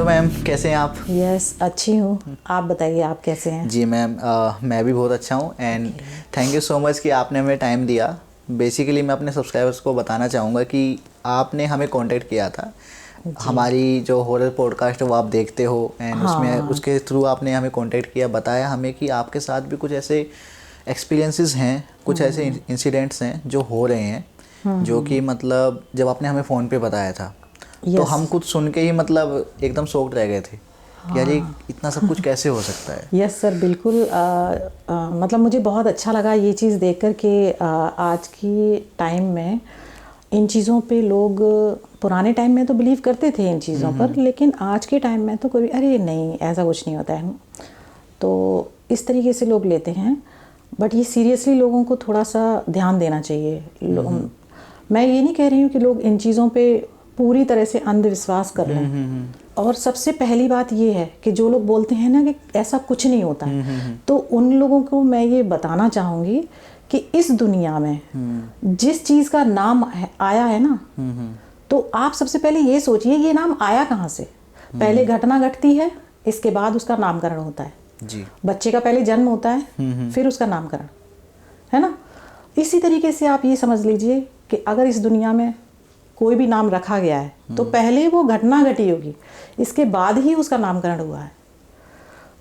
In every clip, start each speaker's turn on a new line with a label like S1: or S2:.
S1: Ma'am, कैसे हैं आप?
S2: यस अच्छी हूँ। आप बताइए आप कैसे हैं?
S1: जी मैम, मैं भी बहुत अच्छा हूँ and thank you so much कि आपने हमें टाइम दिया। बेसिकली मैं अपने सब्सक्राइबर्स को बताना चाहूँगा कि आपने हमें कांटेक्ट किया था।
S2: जी
S1: हमारी जो हॉरर पॉडकास्ट है वो आप देखते हो एंड उसमें
S2: हाँ।
S1: उसके थ्रू आपने हमें कांटेक्ट किया, बताया हमें कि आपके साथ भी कुछ ऐसे एक्सपीरियंसेस हैं, कुछ ऐसे इंसिडेंट्स हैं जो हो रहे हैं, जो कि मतलब जब आपने हमें फ़ोन पे बताया था तो
S2: यस
S1: हम कुछ सुन के ही मतलब एकदम शॉक्ड रह गए थे कि यार ये इतना सब कुछ कैसे हो सकता है।
S2: यस सर बिल्कुल। मतलब मुझे बहुत अच्छा लगा ये चीज़ देखकर कि आज की टाइम में इन चीज़ों पे लोग पुराने टाइम में तो बिलीव करते थे इन चीज़ों पर, लेकिन आज के टाइम में तो कोई अरे नहीं ऐसा कुछ नहीं होता है, तो इस तरीके से लोग लेते हैं। बट ये सीरियसली लोगों को थोड़ा सा ध्यान देना चाहिए। मैं ये नहीं कह रही हूँ कि लोग इन चीज़ों पे पूरी तरह से अंधविश्वास कर लें। और सबसे पहली बात ये है कि जो लोग बोलते हैं ना कि ऐसा कुछ नहीं होता है, तो उन लोगों को मैं ये बताना चाहूँगी कि इस दुनिया में जिस चीज़ का नाम आया है ना, तो आप सबसे पहले ये सोचिए ये नाम आया कहाँ से। पहले घटना घटती है, इसके बाद उसका नामकरण होता है।
S1: जी।
S2: बच्चे का पहले जन्म होता है, फिर उसका नामकरण, है ना। इसी तरीके से आप ये समझ लीजिए कि अगर इस दुनिया में कोई भी नाम रखा गया है तो पहले वो घटना घटी होगी, इसके बाद ही उसका नामकरण हुआ है।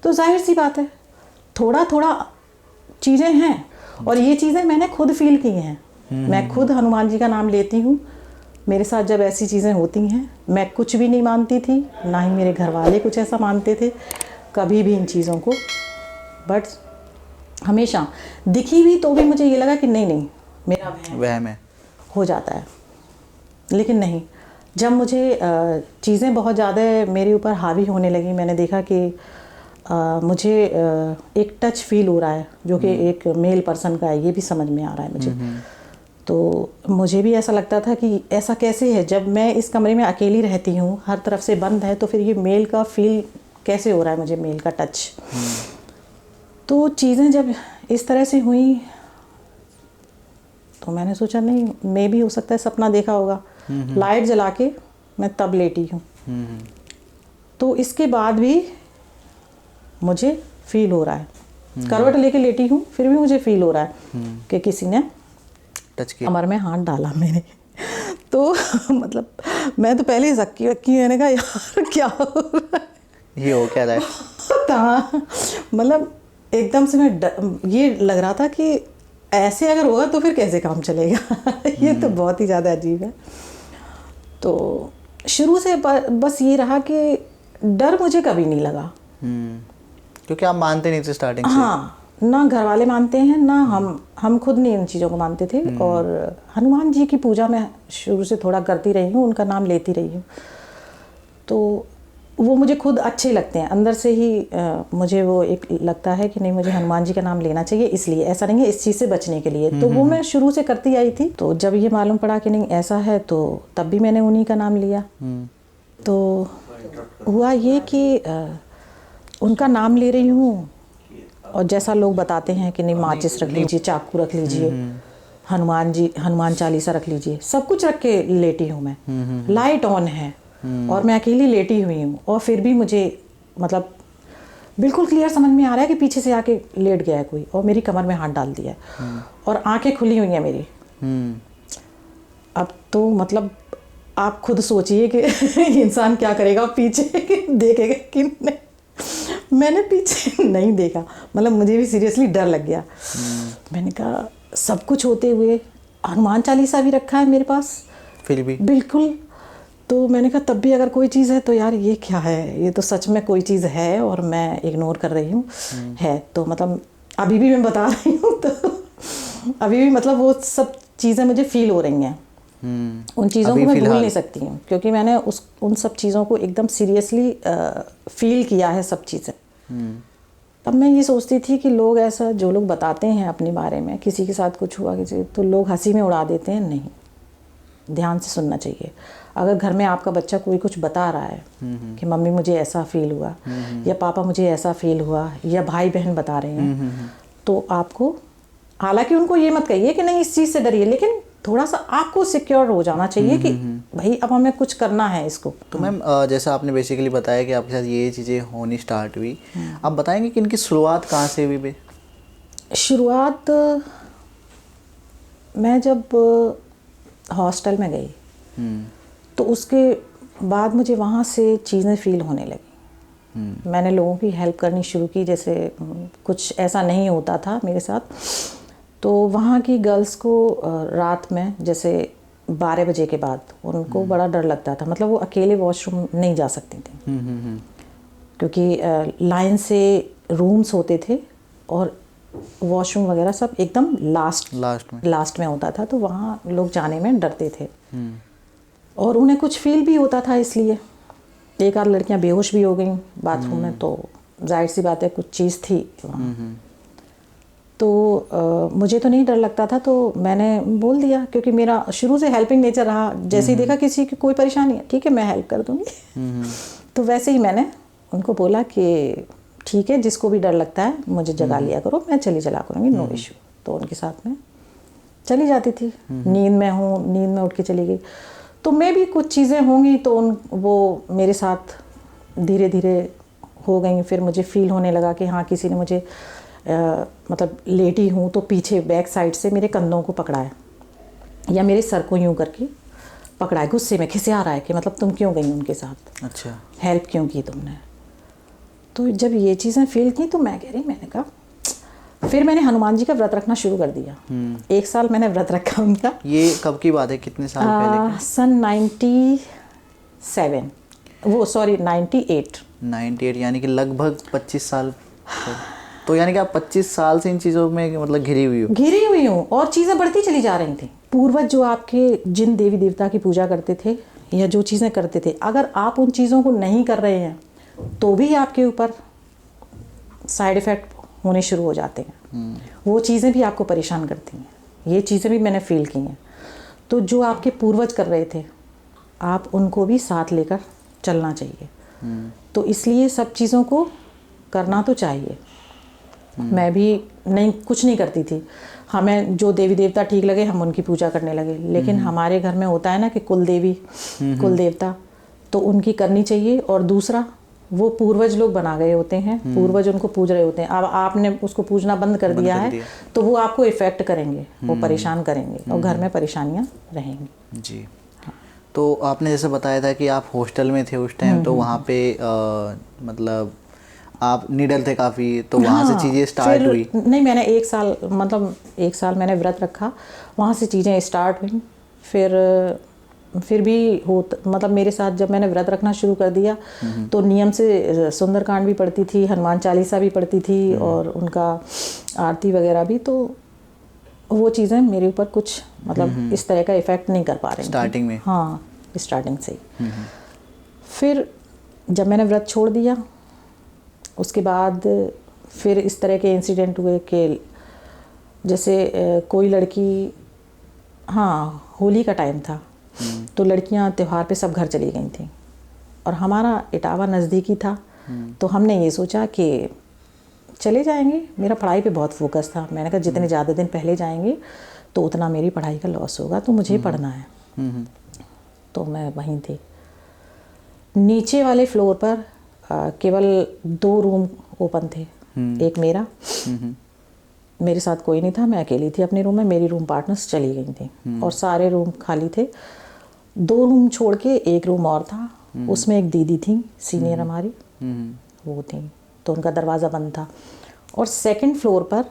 S2: तो जाहिर सी बात है थोड़ा थोड़ा चीज़ें हैं, और ये चीज़ें मैंने खुद फील की हैं। मैं खुद हनुमान जी का नाम लेती हूँ। मेरे साथ जब ऐसी चीज़ें होती हैं, मैं कुछ भी नहीं मानती थी, ना ही मेरे घर वाले कुछ ऐसा मानते थे कभी भी इन चीज़ों को। बट हमेशा दिखी भी तो भी मुझे ये लगा कि नहीं नहीं मेरा
S1: वहम है,
S2: हो जाता है। लेकिन नहीं, जब मुझे चीज़ें बहुत ज़्यादा मेरे ऊपर हावी होने लगी, मैंने देखा कि मुझे एक टच फील हो रहा है जो कि एक मेल पर्सन का है, ये भी समझ में आ रहा है मुझे। तो मुझे भी ऐसा लगता था कि ऐसा कैसे है, जब मैं इस कमरे में अकेली रहती हूँ, हर तरफ से बंद है, तो फिर ये मेल का फील कैसे हो रहा है मुझे, मेल का टच। तो चीज़ें जब इस तरह से हुई तो मैंने सोचा नहीं, मे भी हो सकता है सपना देखा होगा। लाइट जला के मैं तब लेटी हूँ, तो इसके बाद भी मुझे फील हो रहा है, करवट लेके लेटी हूँ फिर भी मुझे फील हो रहा है कि किसी ने
S1: टच किया,
S2: कमर में हाथ डाला मेरे। तो मतलब मैं तो पहले ही सक्की वक्की, मैंने कहा यार क्या हो रहा है,
S1: ये हो क्या रहा है।
S2: था मतलब एकदम से ये लग रहा था कि ऐसे अगर होगा तो फिर कैसे काम चलेगा। ये तो बहुत ही ज़्यादा अजीब है। तो शुरू से बस ये रहा कि डर मुझे कभी नहीं लगा,
S1: क्योंकि आप मानते नहीं थे स्टार्टिंग से।
S2: हाँ, ना घर वाले मानते हैं, ना हम खुद नहीं इन चीज़ों को मानते थे। और हनुमान जी की पूजा मैं शुरू से थोड़ा करती रही हूँ, उनका नाम लेती रही हूँ, तो वो मुझे खुद अच्छे लगते हैं अंदर से ही। मुझे वो एक लगता है कि नहीं मुझे हनुमान जी का नाम लेना चाहिए, इसलिए, ऐसा नहीं है इस चीज़ से बचने के लिए। तो वो मैं शुरू से करती आई थी। तो जब ये मालूम पड़ा कि नहीं ऐसा है, तो तब भी मैंने उन्हीं का नाम लिया। तो हुआ ये कि उनका नाम ले रही हूँ, और जैसा लोग बताते हैं कि नहीं माचिस रख लीजिए, चाकू रख लीजिए, हनुमान चालीसा रख लीजिए, सब कुछ रख के लेटी हूँ मैं। लाइट ऑन है और मैं अकेली लेटी हुई हूँ, और फिर भी मुझे मतलब बिल्कुल क्लियर समझ में आ रहा है कि पीछे से आके लेट गया है कोई और मेरी कमर में हाथ डाल दिया है, और आंखें खुली हुई हैं मेरी। अब तो मतलब आप खुद सोचिए कि इंसान क्या करेगा, पीछे देखेगा कि नहीं। मैंने पीछे नहीं देखा, मतलब मुझे भी सीरियसली डर लग गया। मैंने कहा सब कुछ होते हुए हनुमान चालीसा भी रखा है मेरे पास,
S1: फिर भी
S2: बिल्कुल। तो मैंने कहा तब भी अगर कोई चीज़ है तो यार ये क्या है, ये तो सच में कोई चीज़ है और मैं इग्नोर कर रही हूँ। है तो मतलब अभी भी मैं बता रही हूँ, तो अभी भी मतलब वो सब चीज़ें मुझे फील हो रही हैं। उन चीज़ों को मैं भूल नहीं सकती हूँ, क्योंकि मैंने उन सब चीज़ों को एकदम सीरियसली फील किया है सब चीज़ें। तब मैं ये सोचती थी कि लोग ऐसा, जो लोग बताते हैं अपने बारे में, किसी के साथ कुछ हुआ किसी, तो लोग हंसी में उड़ा देते हैं। नहीं, ध्यान से सुनना चाहिए। अगर घर में आपका बच्चा कोई कुछ बता रहा है कि मम्मी मुझे ऐसा फील हुआ, या पापा मुझे ऐसा फील हुआ, या भाई बहन बता रहे हैं, तो आपको, हालांकि उनको ये मत कहिए कि नहीं इस चीज़ से डरिए, लेकिन थोड़ा सा आपको सिक्योर हो जाना चाहिए कि भाई अब हमें कुछ करना है इसको।
S1: तो मैम जैसा आपने बेसिकली बताया कि आपके साथ ये चीज़ें होनी स्टार्ट हुई, आप बताएंगे कि इनकी शुरुआत कहाँ से हुई बे?
S2: शुरुआत मैं जब हॉस्टल में गई तो उसके बाद मुझे वहाँ से चीज़ें फील होने लगी। मैंने लोगों की हेल्प करनी शुरू की, जैसे कुछ ऐसा नहीं होता था मेरे साथ, तो वहाँ की गर्ल्स को रात में जैसे 12 बजे के बाद उनको बड़ा डर लगता था, मतलब वो अकेले वॉशरूम नहीं जा सकती थी क्योंकि लाइन से रूम्स होते थे और वॉशरूम वगैरह सब एकदम लास्ट में होता था, तो वहाँ लोग जाने में डरते थे और उन्हें कुछ फील भी होता था। इसलिए एक आध लड़कियाँ बेहोश भी हो गई बाथरूम में, तो जाहिर सी बात है कुछ चीज़ थी वहाँ। तो मुझे तो नहीं डर लगता था, तो मैंने बोल दिया क्योंकि मेरा शुरू से हेल्पिंग नेचर रहा। जैसे ही देखा किसी की कोई परेशानी है, ठीक है मैं हेल्प कर दूँगी। तो वैसे ही मैंने उनको बोला कि ठीक है, जिसको भी डर लगता है मुझे जगा लिया करो, मैं चली चला करूँगी, नो इशू। तो उनके साथ में चली जाती थी, नींद में उठ के चली गई। तो मैं भी कुछ चीज़ें होंगी तो वो मेरे साथ धीरे धीरे हो गई। फिर मुझे फील होने लगा कि हाँ किसी ने मुझे मतलब लेटी हूँ तो पीछे बैक साइड से मेरे कंधों को पकड़ा है या मेरे सर को यूँ करके पकड़ा है, गुस्से में खिसिया रहा है कि मतलब तुम क्यों गई उनके साथ,
S1: अच्छा
S2: हेल्प क्यों की तुमने। तो जब ये चीज़ें फील की तो मैंने कहा, फिर मैंने हनुमान जी का व्रत रखना शुरू कर दिया। 1 साल मैंने व्रत रखा उनका।
S1: ये कब की बात है, कितने साल पहले की?
S2: सन 98
S1: यानी कि लगभग 25 साल। तो यानी कि आप 25 साल से इन चीज़ों में मतलब घिरी हुई
S2: हूँ और चीज़ें बढ़ती चली जा रही थी। पूर्वज जो आपके जिन देवी देवता की पूजा करते थे या जो चीज़ें करते थे, अगर आप उन चीज़ों को नहीं कर रहे हैं तो भी आपके ऊपर साइड इफ़ेक्ट होने शुरू हो जाते हैं। वो चीज़ें भी आपको परेशान करती हैं। ये चीज़ें भी मैंने फील की हैं। तो जो आपके पूर्वज कर रहे थे, आप उनको भी साथ लेकर चलना चाहिए। तो इसलिए सब चीज़ों को करना तो चाहिए। मैं भी कुछ नहीं करती थी। हमें जो देवी देवता ठीक लगे हम उनकी पूजा करने लगे, लेकिन हमारे घर में होता है ना कि कुल देवी कुल देवता, तो उनकी करनी चाहिए। और दूसरा, वो पूर्वज लोग बना गए होते हैं, पूर्वज उनको पूज रहे होते हैं। अब आपने उसको पूजना बंद कर दिया है तो वो आपको इफ़ेक्ट करेंगे, वो परेशान करेंगे और घर में परेशानियाँ रहेंगी।
S1: जी। तो आपने जैसे बताया था कि आप हॉस्टल में थे उस टाइम, तो वहाँ पे मतलब आप निडर थे काफ़ी, तो वहाँ से चीज़ें स्टार्ट हुई?
S2: नहीं, मैंने 1 साल मैंने व्रत रखा, वहाँ से चीज़ें स्टार्ट हुई। फिर भी मतलब मेरे साथ जब मैंने व्रत रखना शुरू कर दिया तो नियम से सुंदरकांड भी पढ़ती थी, हनुमान चालीसा भी पढ़ती थी और उनका आरती वगैरह भी। तो वो चीज़ें मेरे ऊपर कुछ मतलब इस तरह का इफ़ेक्ट नहीं कर पा रही
S1: स्टार्टिंग में।
S2: हाँ, स्टार्टिंग से ही। फिर जब मैंने व्रत छोड़ दिया उसके बाद फिर इस तरह के इंसिडेंट हुए कि जैसे कोई लड़की, हाँ होली का टाइम था तो लड़कियां त्यौहार पे सब घर चली गई थी और हमारा इटावा नज़दीकी था। तो हमने ये सोचा कि चले जाएंगे। मेरा पढ़ाई पे बहुत फोकस था। मैंने कहा जितने ज़्यादा दिन पहले जाएंगे तो उतना मेरी पढ़ाई का लॉस होगा, तो मुझे पढ़ना है। तो मैं वहीं थी। नीचे वाले फ्लोर पर केवल 2 रूम ओपन थे। एक मेरा, मेरे साथ कोई नहीं था, मैं अकेली थी अपने रूम में। मेरी रूम पार्टनर्स चली गई थी और सारे रूम खाली थे। 2 रूम छोड़ के एक रूम और था, उसमें एक दीदी थी सीनियर हमारी, वो थी, तो उनका दरवाज़ा बंद था। और सेकंड फ्लोर पर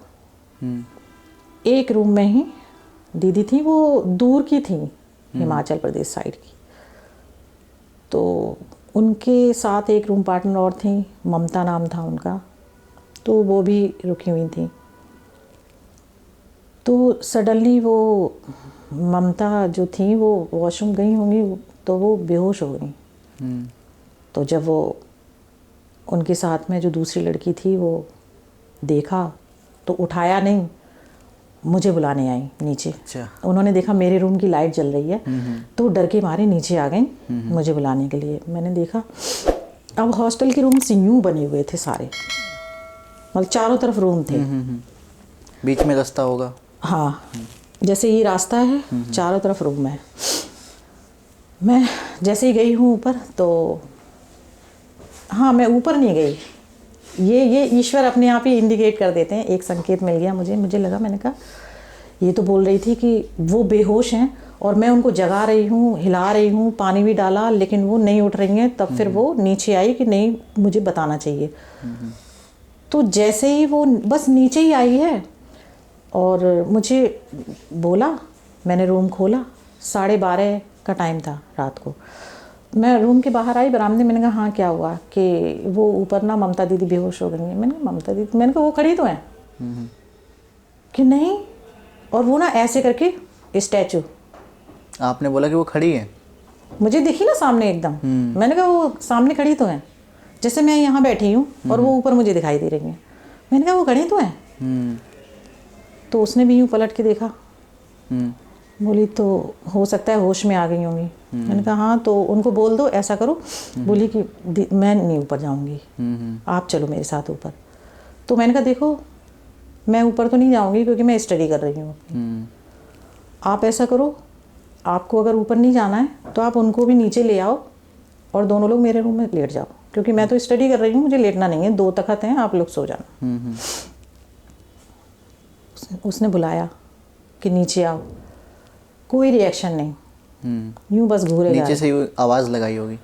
S2: एक रूम में ही दीदी थी, वो दूर की थी, हिमाचल प्रदेश साइड की। तो उनके साथ एक रूम पार्टनर और थी, ममता नाम था उनका, तो वो भी रुकी हुई थी। तो सडनली वो ममता जो थी वो वॉशरूम गई होंगी तो वो बेहोश हो गई। तो जब वो उनके साथ में जो दूसरी लड़की थी वो देखा तो उठाया नहीं, मुझे बुलाने आई नीचे।
S1: अच्छा।
S2: उन्होंने देखा मेरे रूम की लाइट जल रही है तो डर के मारे नीचे आ गई मुझे बुलाने के लिए। मैंने देखा अब हॉस्टल के रूम यूं बने हुए थे सारे, मतलब चारों तरफ रूम थे,
S1: बीच में रास्ता होगा।
S2: हाँ, जैसे ये रास्ता है, चारों तरफ रूम है। मैं जैसे ही गई हूँ ऊपर, तो हाँ, मैं ऊपर नहीं गई, ये ईश्वर अपने आप ही इंडिकेट कर देते हैं। एक संकेत मिल गया मुझे लगा, मैंने कहा ये तो बोल रही थी कि वो बेहोश हैं और मैं उनको जगा रही हूँ, हिला रही हूँ, पानी भी डाला, लेकिन वो नहीं उठ रही हैं। तब फिर वो नीचे आई कि नहीं, मुझे बताना चाहिए। तो जैसे ही वो बस नीचे ही आई है और मुझे बोला, मैंने रूम खोला, 12:30 का टाइम था रात को। मैं रूम के बाहर आई बरामदे, मैंने कहा हाँ क्या हुआ, कि वो ऊपर ना ममता दीदी बेहोश हो गई हैं। मैंने कहा ममता दीदी, मैंने कहा वो खड़ी तो हैं? कि नहीं, और वो ना ऐसे करके स्टैचू।
S1: आपने बोला कि वो खड़ी है?
S2: मुझे दिखी ना सामने एकदम। मैंने कहा वो सामने खड़ी तो हैं, जैसे मैं यहाँ बैठी हूँ और वो ऊपर मुझे दिखाई दे रही हैं। मैंने कहा वो खड़ी तो हैं। तो उसने भी यूँ पलट के देखा, बोली तो हो सकता है होश में आ गई होंगी। मैंने कहा हाँ, तो उनको बोल दो ऐसा करो। बोली कि मैं नहीं ऊपर जाऊंगी, आप चलो मेरे साथ ऊपर। तो मैंने कहा देखो, मैं ऊपर तो नहीं जाऊंगी क्योंकि मैं स्टडी कर रही हूँ। आप ऐसा करो, आपको अगर ऊपर नहीं जाना है तो आप उनको भी नीचे ले आओ और दोनों लोग मेरे रूम में लेट जाओ, क्योंकि मैं तो स्टडी कर रही हूँ, मुझे लेटना नहीं है। 2 तख्त हैं, आप लोग सो जाना। उसने बुलाया कि नीचे आओ, कोई रिएक्शन नहीं, यूं बस घूरे जा रहे।
S1: नीचे से यूं आवाज़ लगाई होगी?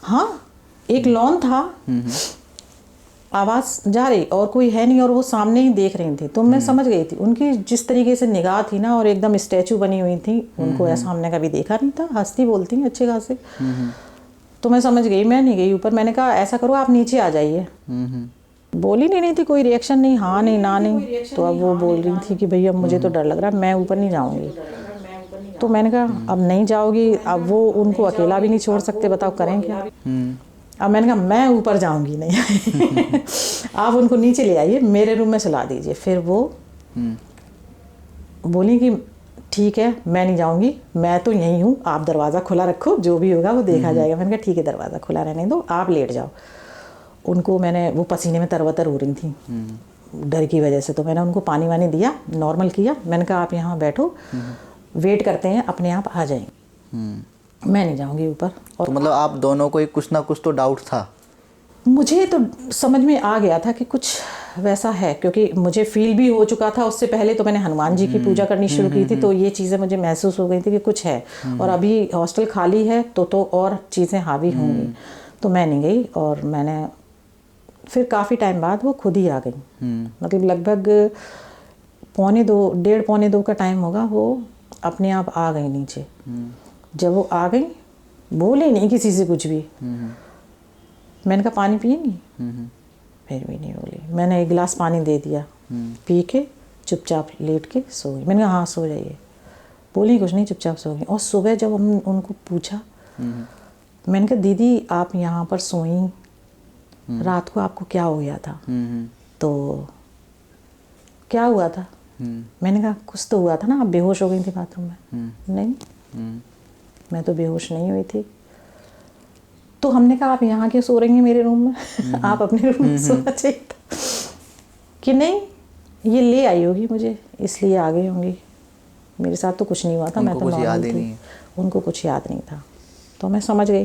S2: हाँ, एक लॉन था, आवाज़ जा रही और कोई है नहीं, और वो सामने ही देख रही थी। तो मैं समझ गई थी उनकी जिस तरीके से निगाह थी ना, और एकदम स्टैचू बनी हुई थी। उनको ऐसा हमने कभी देखा नहीं था, हंसती बोलती हैं अच्छे खासे। तो मैं समझ गई, मैं नहीं गई ऊपर। मैंने कहा ऐसा करो, आप नीचे आ जाइए। बोली नहीं थी, कोई रिएक्शन नहीं, हाँ नहीं ना नहीं। तो अब वो बोल रही थी कि भैया मुझे तो डर लग रहा है, मैं ऊपर नहीं जाऊंगी। तो मैंने कहा अब नहीं जाओगी, अब वो उनको अकेला भी नहीं छोड़ सकते, बताओ करें क्या। अब मैंने कहा मैं ऊपर जाऊंगी नहीं। आप उनको नीचे ले आइए, मेरे रूम में सुला दीजिए। फिर वो बोली कि ठीक है, मैं नहीं जाऊंगी, मैं तो यहीं हूँ, आप दरवाज़ा खुला रखो, जो भी होगा वो देखा जाएगा। मैंने कहा ठीक है, दरवाज़ा खुला रहने दो, आप लेट जाओ। उनको मैंने, वो पसीने में तरबतर हो रही थी डर की वजह से, तो मैंने उनको पानी वानी दिया, नॉर्मल किया। मैंने कहा आप यहाँ बैठो, वेट करते हैं, अपने आप आ जाएंगे, मैं नहीं जाऊंगी ऊपर। और
S1: तो मतलब आप दोनों को कुछ ना कुछ तो डाउट था?
S2: मुझे तो समझ में आ गया था कि कुछ वैसा है, क्योंकि मुझे फील भी हो चुका था उससे पहले। तो मैंने हनुमान जी की पूजा करनी शुरू की थी, तो ये चीज़ें मुझे महसूस हो गई थी कि कुछ है। और अभी हॉस्टल खाली है तो और चीज़ें हावी होंगी। तो मैं नहीं गई, और मैंने फिर काफ़ी टाइम बाद वो खुद ही आ गई। मतलब लगभग 1:45 का टाइम होगा, वो अपने आप आ गई नीचे। जब वो आ गई, बोले नहीं किसी से कुछ भी। मैंने कहा पानी पिएंगी? फिर भी नहीं बोली। मैंने 1 गिलास पानी दे दिया, पी के चुपचाप लेट के सो गई। मैंने कहा हाँ सो जाइए। बोली कुछ नहीं, चुपचाप सो गई। और सुबह जब हम उनको पूछा, मैंने कहा दीदी आप यहाँ पर सोई, रात को आपको क्या हो गया था? तो क्या हुआ था? मैंने कहा कुछ तो हुआ था ना, आप बेहोश हो गई थी बाथरूम में। नहीं, मैं तो बेहोश नहीं हुई थी। तो हमने कहा आप यहाँ क्यों सो रही हैं मेरे रूम में? आप अपने रूम में सोना चाहिए था। कि नहीं, ये ले आई होगी मुझे, इसलिए आ गई होंगी, मेरे साथ तो कुछ नहीं हुआ था, मैं तो नॉर्मल थी। उनको कुछ याद नहीं था। तो मैं समझ गई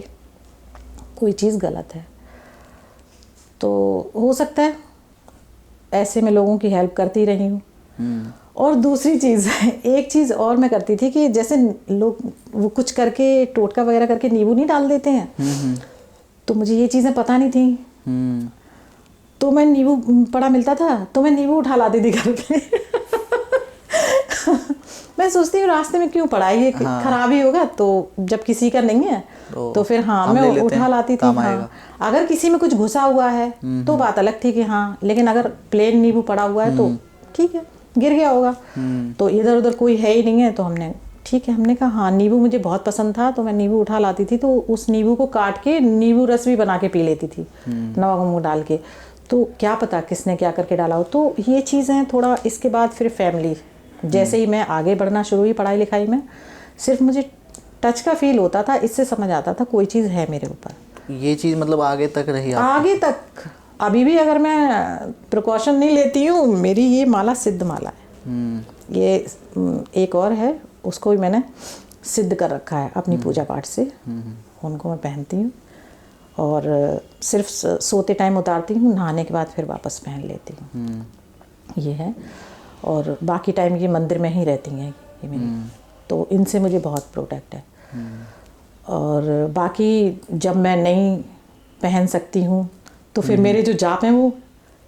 S2: कोई चीज़ गलत है। तो हो सकता है ऐसे में लोगों की हेल्प करती रही हूँ। और दूसरी चीज़, एक चीज़ और मैं करती थी कि जैसे लोग वो कुछ करके, टोटका वगैरह करके नींबू नहीं डाल देते हैं, तो मुझे ये चीज़ें पता नहीं थी। तो मैं नींबू पड़ा मिलता था तो मैं नींबू उठा लाती थी घर पे। मैं सोचती हूँ रास्ते में क्यों पड़ा है, ये खराब ही होगा, तो जब किसी का नहीं है तो फिर हाँ मैं उठा लाती थी। हाँ, अगर किसी में कुछ घुसा हुआ है तो बात अलग थी कि हाँ, लेकिन अगर प्लेन नींबू पड़ा हुआ है तो ठीक है, गिर गया होगा। तो इधर उधर कोई है ही नहीं है, तो हमने ठीक है, हमने कहा हाँ, नींबू मुझे बहुत पसंद था तो मैं नींबू उठा लाती थी। तो उस नींबू को काट के नींबू रस भी बना के पी लेती थी, नमक वमक डाल के। तो क्या पता किसने क्या करके डाला हो। तो ये चीज़ें थोड़ा, इसके बाद फिर फैमिली, जैसे ही मैं आगे बढ़ना शुरू हुई पढ़ाई लिखाई में, सिर्फ मुझे टच का फील होता था, इससे समझ आता था कोई चीज़ है मेरे ऊपर।
S1: ये चीज़ मतलब आगे तक रही?
S2: आगे तक अभी भी अगर मैं प्रिकॉशन नहीं लेती हूँ, मेरी ये माला सिद्ध माला है। ये एक और है, उसको भी मैंने सिद्ध कर रखा है अपनी पूजा पाठ से। उनको मैं पहनती हूँ और सिर्फ सोते टाइम उतारती हूँ, नहाने के बाद फिर वापस पहन लेती हूँ। ये है। और बाकी टाइम ये मंदिर में ही रहती हैं ये मेरी, तो इनसे मुझे बहुत प्रोटेक्ट है। और बाकी जब मैं नहीं पहन सकती हूँ तो फिर मेरे जो जाप हैं वो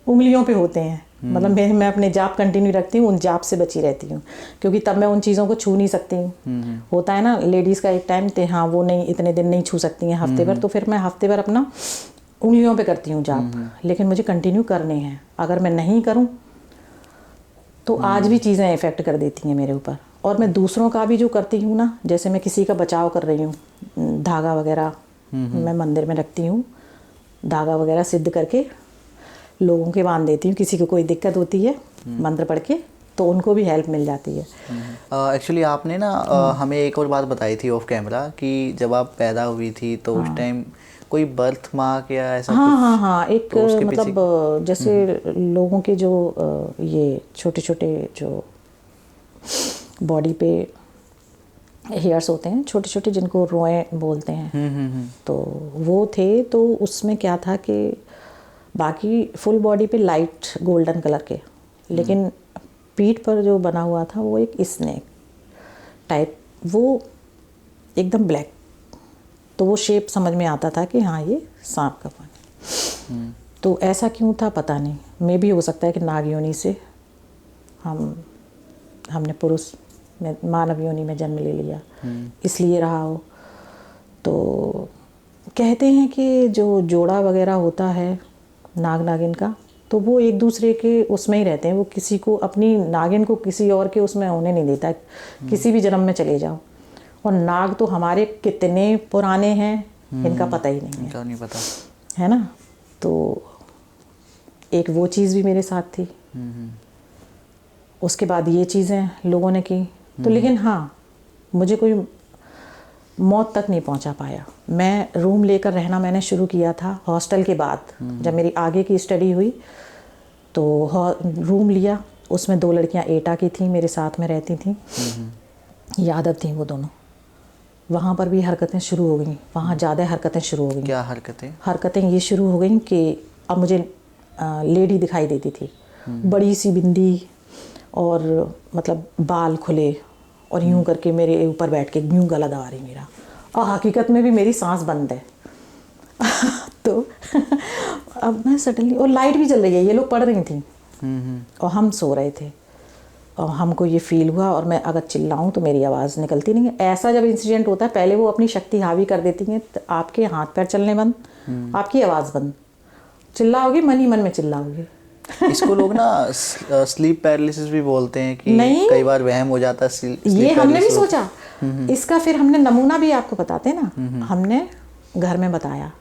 S2: उंगलियों पे होते हैं। मतलब मैं अपने जाप कंटिन्यू रखती हूँ, उन जाप से बची रहती हूँ, क्योंकि तब मैं उन चीज़ों को छू नहीं सकती हूँ। होता है ना लेडीज़ का एक टाइम हाँ वो नहीं, इतने दिन नहीं छू सकती हैं हफ्ते भर, तो फिर मैं हफ्ते भर अपना उंगलियों पे करती हूँ जाप। लेकिन मुझे कंटिन्यू करने हैं, अगर मैं नहीं करूँ तो आज भी चीज़ें इफ़ेक्ट कर देती हैं मेरे ऊपर। और मैं दूसरों का भी जो करती हूँ ना, जैसे मैं किसी का बचाव कर रही हूँ, धागा वगैरह मैं मंदिर में रखती हूँ, धागा वगैरह सिद्ध करके लोगों के बांध देती हूँ। किसी को कोई दिक्कत होती है मंत्र पढ़ के तो उनको भी हेल्प मिल जाती है।
S1: एक्चुअली आपने ना हमें एक और बात बताई थी ऑफ कैमरा कि जब आप पैदा हुई थी तो उस टाइम कोई बर्थ मार्क या ऐसा
S2: हाँ
S1: कुछ?
S2: हाँ हाँ, एक
S1: तो उसके
S2: मतलब जैसे लोगों के जो ये छोटे छोटे जो बॉडी पे हेयर्स होते हैं छोटे छोटे, जिनको रोए बोलते हैं, तो वो थे। तो उसमें क्या था कि बाकी फुल बॉडी पे लाइट गोल्डन कलर के, लेकिन पीठ पर जो बना हुआ था वो एक स्नेक टाइप, वो एकदम ब्लैक। तो वो शेप समझ में आता था कि हाँ ये सांप का पानी। तो ऐसा क्यों था पता नहीं, मे भी हो सकता है कि नाग योनि से हमने पुरुष में मानव योनि में जन्म ले लिया, इसलिए रहा हो। तो कहते हैं कि जो जोड़ा वगैरह होता है नाग नागिन का, तो वो एक दूसरे के उसमें ही रहते हैं। वो किसी को, अपनी नागिन को किसी और के उसमें होने नहीं देता, किसी भी जन्म में चले जाओ। और नाग तो हमारे कितने पुराने हैं इनका पता ही नहीं है,
S1: इनका नहीं पता
S2: है ना। तो एक वो चीज़ भी मेरे साथ थी। उसके बाद ये चीज़ें लोगों ने की, तो लेकिन हाँ मुझे कोई मौत तक नहीं पहुंचा पाया। मैं रूम लेकर रहना मैंने शुरू किया था हॉस्टल के बाद, जब मेरी आगे की स्टडी हुई तो रूम लिया। उसमें 2 लड़कियां एटा की थी, मेरे साथ में रहती थी, यादव थी वो दोनों। वहाँ पर भी हरकतें शुरू हो गई, वहाँ ज़्यादा हरकतें शुरू हो गई।
S1: क्या हरकतें?
S2: हरकतें ये शुरू हो गई कि अब मुझे लेडी दिखाई देती थी, बड़ी सी बिंदी और मतलब बाल खुले और यूं करके मेरे ऊपर बैठ के यूं गला दबा रही मेरा, और हकीकत में भी मेरी सांस बंद है। तो अब मैं सडनली, और लाइट भी चल रही है, ये लोग पढ़ रही थी और हम सो रहे थे, और हमको ये फील हुआ। और मैं अगर चिल्लाऊं तो मेरी आवाज़ निकलती नहीं है। ऐसा जब इंसिडेंट होता है, पहले वो अपनी शक्ति हावी कर देती हैं, तो आपके हाथ पैर चलने बंद, आपकी आवाज़ बंद, चिल्लाओगे मन ही मन में चिल्लाओगे।
S1: इसको लोग ना स्लीप पैरालिसिस भी बोलते हैं कि
S2: नहीं,
S1: कई बार वहम हो जाता है।
S2: ये हमने भी सोचा इसका, फिर हमने नमूना भी आपको बताते हैं ना, हमने घर में बताया।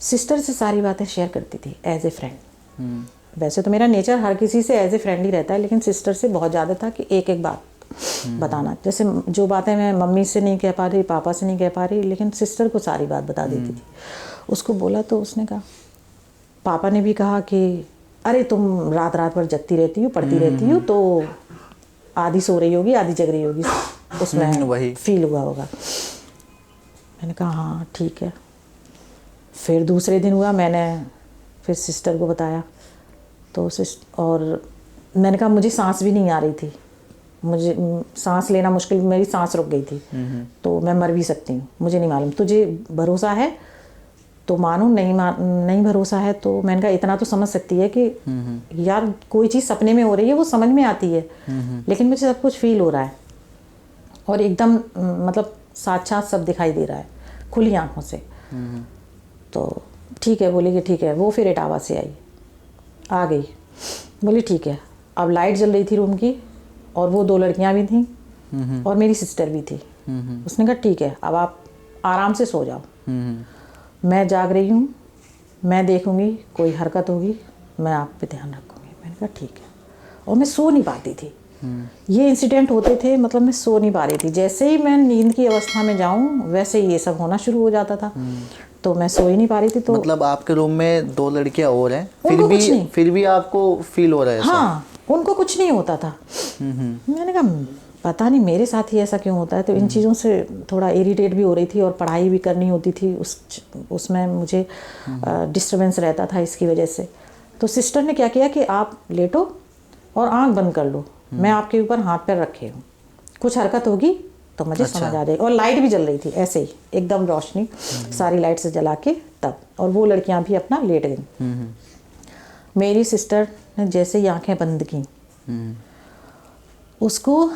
S2: सिस्टर से सारी बातें शेयर करती थी एज ए फ्रेंड। वैसे तो मेरा नेचर हर किसी से एज ए फ्रेंड ही रहता है, लेकिन सिस्टर से बहुत ज़्यादा था कि एक एक बात बताना। जैसे जो बातें मैं मम्मी से नहीं कह पा रही, पापा से नहीं कह पा रही, लेकिन सिस्टर को सारी बात बता देती थी। उसको बोला तो उसने कहा, पापा ने भी कहा कि अरे तुम रात रात भर जगती रहती हो, पढ़ती रहती हो, तो आधी सो रही होगी आधी जग रही होगी, उसमें
S1: वही
S2: फील हुआ होगा। मैंने कहा हाँ ठीक है। फिर दूसरे दिन हुआ, मैंने फिर सिस्टर को बताया, तो और मैंने कहा मुझे सांस भी नहीं आ रही थी, मुझे सांस लेना मुश्किल, मेरी सांस रुक गई थी, तो मैं मर भी सकती हूँ, मुझे नहीं मालूम, तुझे भरोसा है तो मानो, नहीं भरोसा है तो। मैंने कहा इतना तो समझ सकती है कि यार कोई चीज़ सपने में हो रही है वो समझ में आती है, लेकिन मुझे सब कुछ फील हो रहा है और एकदम मतलब साक्षात सब दिखाई दे रहा है खुली आंखों से। तो ठीक है, बोली कि ठीक है। वो फिर इटावा से आई, आ गई, बोली ठीक है। अब लाइट जल रही थी रूम की, और वो 2 लड़कियां भी थीं और मेरी सिस्टर भी थी। उसने कहा ठीक है, अब आप आराम से सो जाओ, मैं जाग रही हूँ, मैं देखूँगी कोई हरकत होगी मैं आप पे ध्यान रखूँगी। मैंने कहा ठीक है। और मैं सो नहीं पाती थी, ये इंसिडेंट होते थे, मतलब मैं सो नहीं पा रही थी। जैसे ही मैं नींद की अवस्था में जाऊँ वैसे ही ये सब होना शुरू हो जाता था, तो मैं सो ही नहीं पा रही थी। तो
S1: मतलब आपके रूम में 2 लड़कियां और हैं,
S2: फिर भी
S1: आपको फील हो रहा है ऐसा?
S2: हाँ, उनको कुछ नहीं होता था, मैंने कहा पता नहीं मेरे साथ ही ऐसा क्यों होता है। तो इन चीज़ों से थोड़ा इरिटेट भी हो रही थी और पढ़ाई भी करनी होती थी, उसमें मुझे डिस्टर्बेंस रहता था इसकी वजह से। तो सिस्टर ने क्या किया कि आप लेटो और आंख बंद कर लो, मैं आपके ऊपर हाथ पैर रखे हूँ, कुछ हरकत होगी तो मुझे समझ आ जाएगी। और लाइट भी जल रही थी ऐसे ही एकदम रोशनी सारी लाइट से जला के तब, और वो लड़कियां भी अपना लेट गई। मेरी सिस्टर ने जैसे ही आंखें बंद की, उसको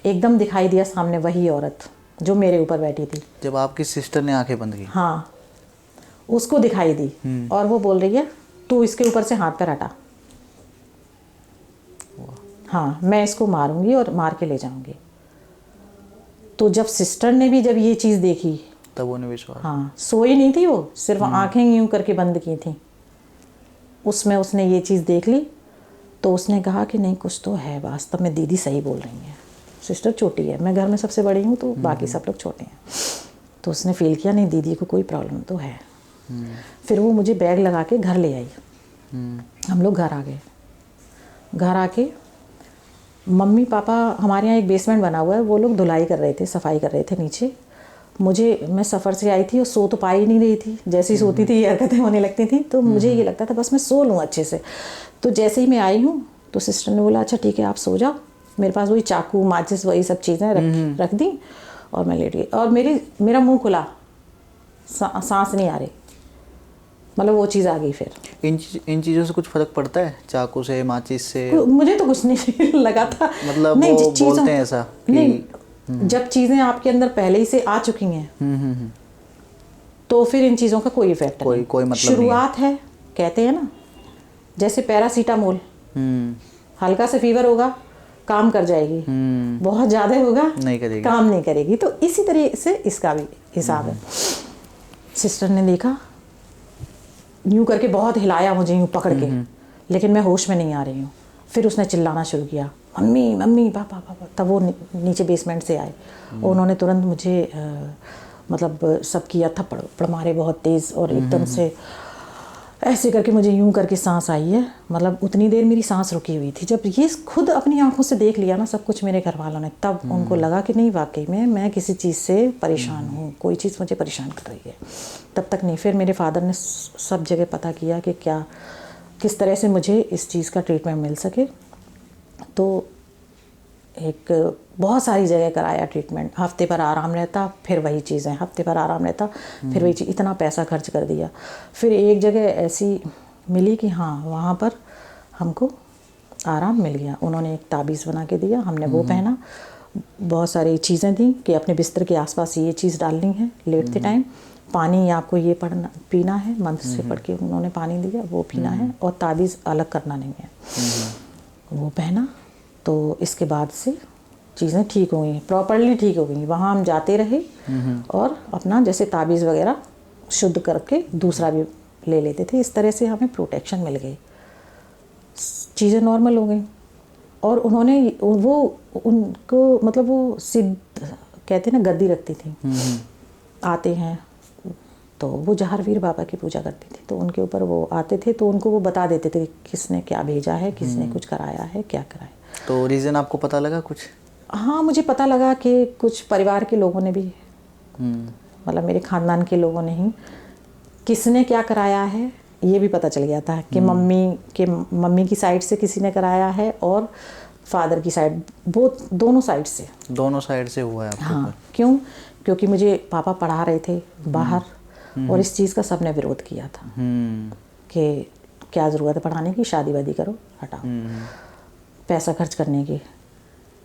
S2: एकदम दिखाई दिया सामने वही औरत जो मेरे ऊपर बैठी थी।
S1: जब आपकी सिस्टर ने आंखें बंद की?
S2: हाँ, उसको दिखाई दी और वो बोल रही है तू इसके ऊपर से हाथ पैर हटा, हाँ मैं इसको मारूंगी और मार के ले जाऊंगी। तो जब सिस्टर ने भी जब ये चीज़ देखी
S1: तब उन्हें विश्वास,
S2: हाँ सोई नहीं थी वो, सिर्फ आंखें यूं करके बंद की थी, उसमें उसने ये चीज़ देख ली। तो उसने कहा कि नहीं कुछ तो है, वास्तव में दीदी सही बोल रही हैं। सिस्टर छोटी है, मैं घर में सबसे बड़ी हूँ, तो बाकी सब लोग छोटे हैं। तो उसने फील किया नहीं दीदी को कोई प्रॉब्लम तो है। फिर वो मुझे बैग लगा के घर ले आई। हम लोग घर आ गए। घर आके मम्मी पापा, हमारे यहाँ एक बेसमेंट बना हुआ है, वो लोग धुलाई कर रहे थे, सफाई कर रहे थे नीचे। मैं सफ़र से आई थी और सो तो पा ही नहीं रही थी, जैसे ही सोती थी ये हरकतें होने लगती थी। तो मुझे ये लगता था बस मैं सो लूँ अच्छे से। तो जैसे ही मैं आई हूँ तो सिस्टर ने बोला अच्छा ठीक है आप सो जाओ। मेरे पास वही चाकू माचिस वही सब चीज़ें रख दी और मैं लेट गई। और मेरा मुंह खुला, सांस नहीं आ रही, मतलब वो चीज़ आ गई। फिर
S1: इन चीज़ों से कुछ फ़र्क पड़ता है, चाकू से माचिस से?
S2: मुझे तो कुछ नहीं लगा था।
S1: मतलब नहीं, वो बोलते हैं ऐसा कि
S2: नहीं, जब चीज़ें आपके अंदर पहले ही से आ चुकी हैं तो फिर इन चीज़ों का कोई इफेक्ट नहीं,
S1: कोई मतलब
S2: शुरुआत है कहते हैं ना, जैसे पैरासीटामोल, हल्का से फीवर होगा काम कर जाएगी, बहुत ज़्यादा होगा
S1: नहीं करेगी, काम
S2: नहीं करेगी। तो इसी तरह से इसका भी हिसाब है। सिस्टर ने देखा, यूँ करके बहुत हिलाया मुझे यूँ पकड़ के, लेकिन मैं होश में नहीं आ रही हूँ। फिर उसने चिल्लाना शुरू किया मम्मी मम्मी पापा पापा। तब वो नीचे बेसमेंट से आए और उन्होंने तुरंत मुझे मतलब सब किया, थप्पड़ मारे बहुत तेज़, और एकदम से ऐसे करके मुझे यूं करके सांस आई है। मतलब उतनी देर मेरी सांस रुकी हुई थी। जब ये खुद अपनी आंखों से देख लिया ना सब कुछ मेरे घर वालों ने, तब उनको लगा कि नहीं वाकई में मैं किसी चीज़ से परेशान हूँ, कोई चीज़ मुझे परेशान कर रही है। तब तक नहीं। फिर मेरे फादर ने सब जगह पता किया कि किस तरह से मुझे इस चीज़ का ट्रीटमेंट मिल सके। तो एक बहुत सारी जगह कराया ट्रीटमेंट, हफ्ते भर आराम रहता, फिर वही चीज़ें, हफ्ते भर आराम रहता, फिर वही चीज़, इतना पैसा खर्च कर दिया। फिर एक जगह ऐसी मिली कि हाँ वहाँ पर हमको आराम मिल गया। उन्होंने एक ताबीज़ बना के दिया, हमने वो पहना, बहुत सारी चीज़ें दी कि अपने बिस्तर के आसपास ये चीज़ डालनी है लेटते टाइम, पानी आपको ये पीना है, मंत्र से पढ़ के उन्होंने पानी दिया वो पीना है, और ताबीज़ अलग करना नहीं है। वो पहना। तो इसके बाद से चीज़ें ठीक हो गई, प्रॉपर्ली ठीक हो गई। वहाँ हम जाते रहे और अपना जैसे ताबीज़ वगैरह शुद्ध करके दूसरा भी ले लेते थे। इस तरह से हमें प्रोटेक्शन मिल गई, चीज़ें नॉर्मल हो गई। और उन्होंने उनको मतलब वो सिद्ध कहते हैं ना, गद्दी रखती थी, आते हैं तो वो जहारवीर बाबा की पूजा करती थी, तो उनके ऊपर वो आते थे तो उनको वो बता देते थे किसने क्या भेजा है, किसने कुछ कराया है, क्या कराया।
S1: तो रीज़न आपको पता लगा कुछ?
S2: हाँ, मुझे पता लगा कि कुछ परिवार के लोगों ने भी, मतलब मेरे ख़ानदान के लोगों ने ही, किसने क्या कराया है ये भी पता चल गया था कि मम्मी की साइड से किसी ने कराया है और फादर की साइड, दोनों साइड से हुआ है आपको? हाँ, क्यों? क्योंकि मुझे पापा पढ़ा रहे थे बाहर, और इस चीज़ का सबने विरोध किया था कि क्या ज़रूरत है पढ़ाने की, शादी वादी करो, हटाओ, पैसा खर्च करने की।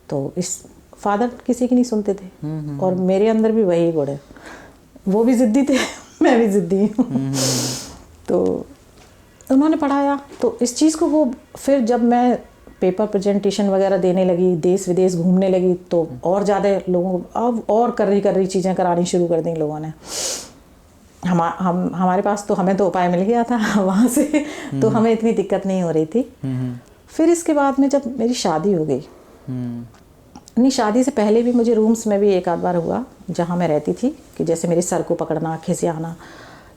S2: तो इस फादर किसी की नहीं सुनते थे, और मेरे अंदर भी वही गुण है, वो भी ज़िद्दी थे, मैं भी ज़िद्दी हूँ। तो उन्होंने पढ़ाया, तो इस चीज़ को वो फिर जब मैं पेपर प्रेजेंटेशन वगैरह देने लगी, देश विदेश घूमने लगी, तो और ज़्यादा लोगों को अब और कर रही चीज़ें करानी शुरू कर दी लोगों ने। हमारे पास तो हमें तो उपाय मिल गया था वहाँ से, तो हमें इतनी दिक्कत नहीं हो रही थी। फिर इसके बाद में जब मेरी शादी हो गई, नहीं शादी से पहले भी मुझे रूम्स में भी एक आध बार हुआ जहाँ मैं रहती थी कि जैसे मेरे सर को पकड़ना, खिसियाना,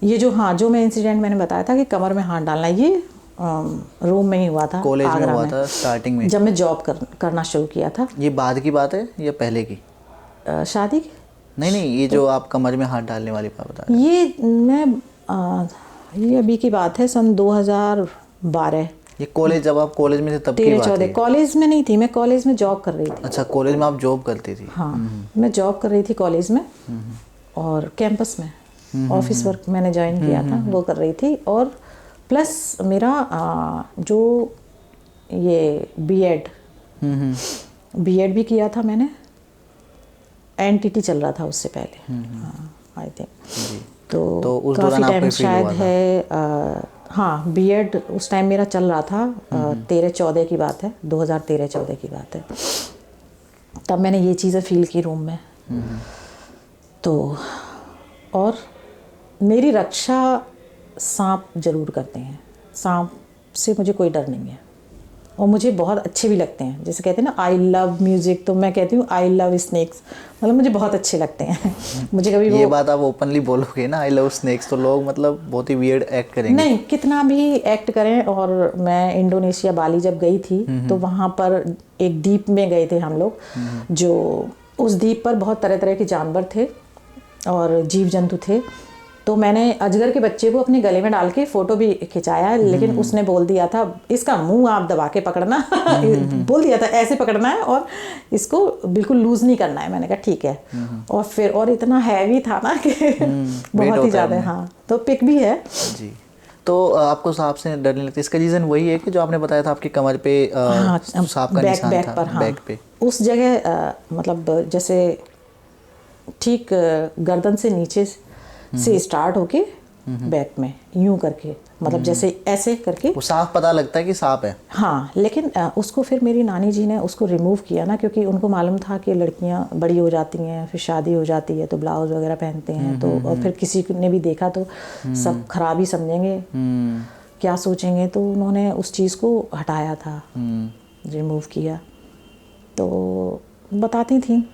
S2: ये जो मैं इंसिडेंट मैंने बताया था कि कमर में हाथ डालना, ये रूम में ही हुआ था,
S1: कॉलेज में
S2: आगरा
S1: हुआ
S2: में,
S1: था स्टार्टिंग में?
S2: जब मैं जॉब करना शुरू किया था।
S1: ये बाद की बात है या पहले की?
S2: शादी की?
S1: नहीं, ये जो आप कमर में हाथ डालने वाली बात बता रहे
S2: ये ये अभी की बात है, सन 2012।
S1: ये कॉलेज, जब आप कॉलेज में थे तब की बात है?
S2: कॉलेज में नहीं थी मैं, कॉलेज में जॉब कर रही थी।
S1: अच्छा, कॉलेज में आप जॉब करती थी?
S2: हाँ, मैं जॉब कर रही थी कॉलेज में, और कैंपस में ऑफिस वर्क मैंने ज्वाइन किया था, वो कर रही थी। और प्लस मेरा जो ये बीएड भी किया था मैंने, एनटीटी चल रहा था उससे पहले, आई थिंक। तो
S1: उस
S2: काफ़ी
S1: दौरान
S2: टाइम
S1: आपको फील
S2: शायद
S1: हुआ था?
S2: है, हाँ, बीएड उस टाइम मेरा चल रहा था। 13-14 की बात है, 2013-14 की बात है। तब मैंने ये चीज़ें फील की रूम में। तो और मेरी रक्षा सांप जरूर करते हैं, सांप से मुझे कोई डर नहीं है, और मुझे बहुत अच्छे भी लगते हैं। जैसे कहते हैं ना, आई लव म्यूजिक, तो मैं कहती हूँ आई लव स्नेक्स, मतलब मुझे बहुत अच्छे लगते हैं। मुझे कभी
S1: ये बात आप ओपनली बोलोगे ना, आई लव स्नेक्स, तो लोग मतलब बहुत ही वियर्ड एक्ट करेंगे।
S2: नहीं, कितना भी एक्ट करें। और मैं इंडोनेशिया बाली जब गई थी, तो वहाँ पर एक द्वीप में गए थे हम लोग, जो उस द्वीप पर बहुत तरह तरह के जानवर थे और जीव जंतु थे। तो मैंने अजगर के बच्चे को अपने गले में डाल के फ़ोटो भी खिंचाया, लेकिन उसने बोल दिया था इसका मुंह आप दबा के पकड़ना, बोल दिया था ऐसे पकड़ना है और इसको बिल्कुल लूज़ नहीं करना है। मैंने कहा ठीक है। और फिर और इतना हैवी था ना कि बहुत ही ज़्यादा। हाँ, तो पिक भी है
S1: जी। तो आपको सांप से डर नहीं लगता, इसका रीज़न वही है कि जो आपने बताया था आपकी कमर पे
S2: हाँ,
S1: सांप का निशान
S2: बैक
S1: था?
S2: पर, हाँ,
S1: बैक पे
S2: उस जगह मतलब जैसे ठीक गर्दन से नीचे से स्टार्ट होके बैक में यूं करके, मतलब जैसे ऐसे करके
S1: वो साफ पता लगता है कि सांप है।
S2: हाँ, लेकिन उसको फिर मेरी नानी जी ने उसको रिमूव किया ना, क्योंकि उनको मालूम था कि लड़कियां बड़ी हो जाती हैं, फिर शादी हो जाती है तो ब्लाउज वगैरह पहनते हैं, तो और फिर किसी ने भी देखा तो सब खराब ही समझेंगे, क्या सोचेंगे। तो उन्होंने उस चीज़ को हटाया था, रिमूव किया। तो बताती थी।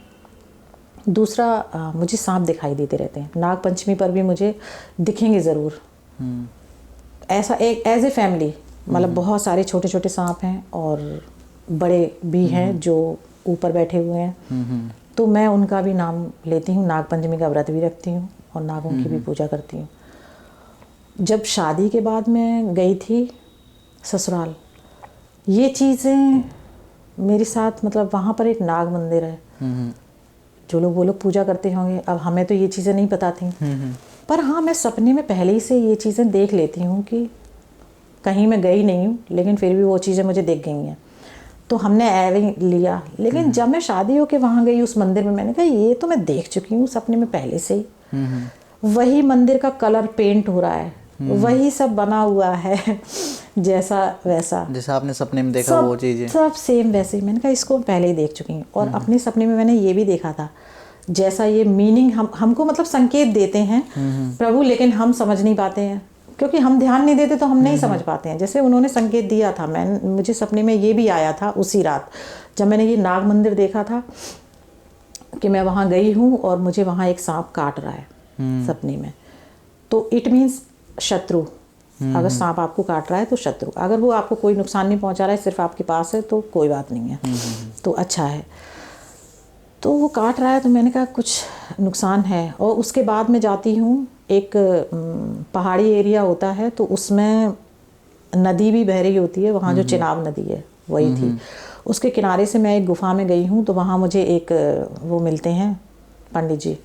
S2: दूसरा, मुझे सांप दिखाई देते रहते हैं, नाग पंचमी पर भी मुझे दिखेंगे ज़रूर। ऐसा एक एज ए फैमिली, मतलब बहुत सारे छोटे छोटे सांप हैं और बड़े भी हैं जो ऊपर बैठे हुए हैं। तो मैं उनका भी नाम लेती हूँ, नाग पंचमी का व्रत भी रखती हूँ और नागों की भी पूजा करती हूँ। जब शादी के बाद मैं गई थी ससुराल, ये चीज़ें मेरे साथ, मतलब वहाँ पर एक नाग मंदिर है, जो लोग वो लोग पूजा करते होंगे, अब हमें तो ये चीज़ें नहीं पता थी। पर हाँ, मैं सपने में पहले ही से ये चीज़ें देख लेती हूँ कि कहीं मैं गई नहीं हूँ, लेकिन फिर भी वो चीज़ें मुझे दिख गई हैं, तो हमने ऐवे लिया। लेकिन जब मैं शादी होके वहाँ गई उस मंदिर में, मैंने कहा ये तो मैं देख चुकी हूँ सपने में पहले से ही। वही मंदिर का कलर पेंट हो रहा है, वही सब बना हुआ है जैसा वैसा,
S1: जैसा आपने सपने में देखा वो चीज़ें
S2: सब सेम वैसे ही। मैंने कहा इसको पहले ही देख चुकी हूँ। और अपने सपने में मैंने ये भी देखा था, जैसा ये मीनिंग हमको मतलब संकेत देते हैं प्रभु, लेकिन हम समझ नहीं पाते हैं, क्योंकि हम ध्यान नहीं देते तो हम नहीं समझ पाते हैं। जैसे उन्होंने संकेत दिया था, मुझे सपने में ये भी आया था उसी रात जब मैंने ये नाग मंदिर देखा था, कि मैं वहाँ गई हूँ और मुझे वहाँ एक सांप काट रहा है सपने में। तो इट मीन्स शत्रु, अगर सांप आपको काट रहा है तो शत्रु, अगर वो आपको कोई नुकसान नहीं पहुंचा रहा है, सिर्फ आपके पास है, तो कोई बात नहीं है, तो अच्छा है। तो वो काट रहा है, तो मैंने कहा कुछ नुकसान है। और उसके बाद मैं जाती हूँ, एक पहाड़ी एरिया होता है, तो उसमें नदी भी बह रही होती है, वहाँ जो चिनाब नदी है वही थी, उसके किनारे से मैं एक गुफा में गई हूँ। तो वहाँ मुझे एक वो मिलते हैं पंडित जी,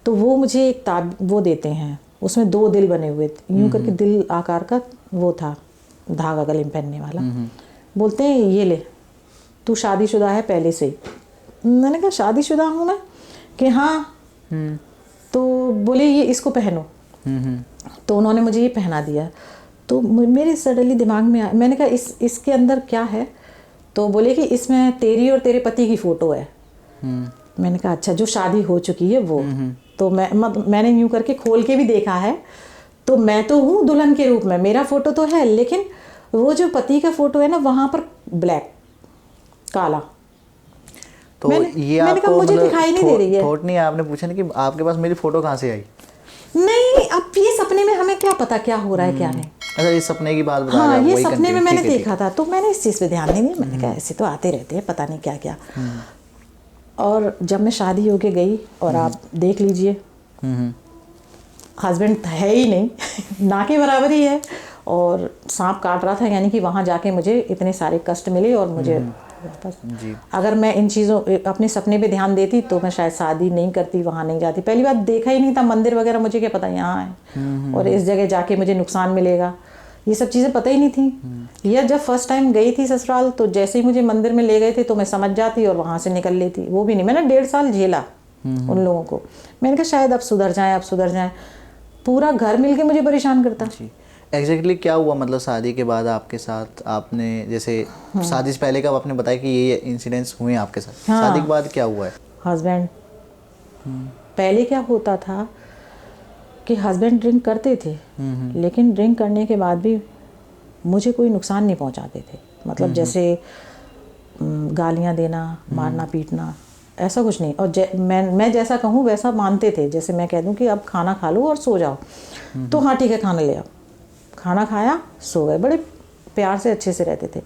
S2: तो वो मुझे एक वो देते हैं, उसमें 2 दिल बने हुए थे, यूं करके दिल आकार का वो था, धागा गले में पहनने वाला। बोलते हैं ये ले, तू शादीशुदा है पहले से ही। मैंने कहा शादीशुदा हूँ मैं, कि हाँ। तो बोले ये इसको पहनो। तो उन्होंने मुझे ये पहना दिया। तो मेरे सडनली दिमाग में आया, मैंने कहा इसके अंदर क्या है? तो बोले कि इसमें तेरी और तेरे पति की फ़ोटो है। मैंने कहा अच्छा, जो शादी हो चुकी है वो। तो मैंने यूं करके खोल के भी देखा है, तो मैं तो हूँ दुल्हन के रूप में, मेरा फ़ोटो तो है, लेकिन वो जो पति का फ़ोटो है ना, वहाँ पर ब्लैक, काला।
S1: तो ये
S2: मैंने
S1: आपको
S2: कहा मुझे
S1: मतलब
S2: दिखाई नहीं दे रही है।
S1: थॉट नहीं, आपने पूछा नहीं कि आपके पास मेरी फ़ोटो कहाँ से आई?
S2: नहीं, अब ये सपने में हमें क्या पता क्या हो रहा है क्या नहीं।
S1: अच्छा, ये सपने की बात बता
S2: हाँ,
S1: रहे हो,
S2: ये
S1: वही
S2: सपने में
S1: continue,
S2: मैंने
S1: ठीक है,
S2: देखा था, तो मैंने इस चीज़ पे ध्यान नहीं दिया। मैंने कहा ऐसे तो आते रहते हैं, पता नहीं क्या क्या। और जब मैं शादी होके गई, और आप देख लीजिए, हस्बैंड है ही नहीं ना के बराबर ही है, और सांप काट रहा था, यानी कि वहाँ जाके मुझे इतने सारे कष्ट मिले। और मुझे वापस,
S1: जी।
S2: अगर मैं इन चीज़ों, अपने सपने पे ध्यान देती तो मैं शायद शादी नहीं करती, वहाँ नहीं जाती। पहली बात, देखा ही नहीं था मंदिर वगैरह, मुझे क्या पता यहाँ है और इस जगह जाके मुझे नुकसान मिलेगा, ये सब चीज़ें पता ही नहीं थी। या जब फर्स्ट टाइम गई थी ससुराल, तो जैसे ही मुझे मंदिर में ले गए थे तो मैं समझ जाती और वहाँ से निकल लेती। वो भी नहीं, मैंने 1.5 साल झेला उन लोगों को। मैंने कहा शायद अब सुधर जाएं, अब सुधर जाएं। पूरा घर मिलके मुझे परेशान करता।
S1: जी, एग्जैक्टली क्या हुआ मतलब शादी के बाद आपके साथ? आपने जैसे शादी से पहले का आपने बताया कि ये इंसिडेंट्स हुए हैं आपके साथ,
S2: हाँ।
S1: शादी के बाद क्या हुआ है?
S2: हस्बैंड, पहले क्या होता था कि हस्बैंड ड्रिंक करते थे, लेकिन ड्रिंक करने के बाद भी मुझे कोई नुकसान नहीं पहुंचाते थे। मतलब जैसे गालियां देना, मारना पीटना, ऐसा कुछ नहीं। और मैं जैसा कहूँ वैसा मानते थे। जैसे मैं कह दूँ कि अब खाना खा लो और सो जाओ, तो हाँ ठीक है, खाना ले आओ। खाना खाया, सो गए। बड़े प्यार से अच्छे से रहते थे।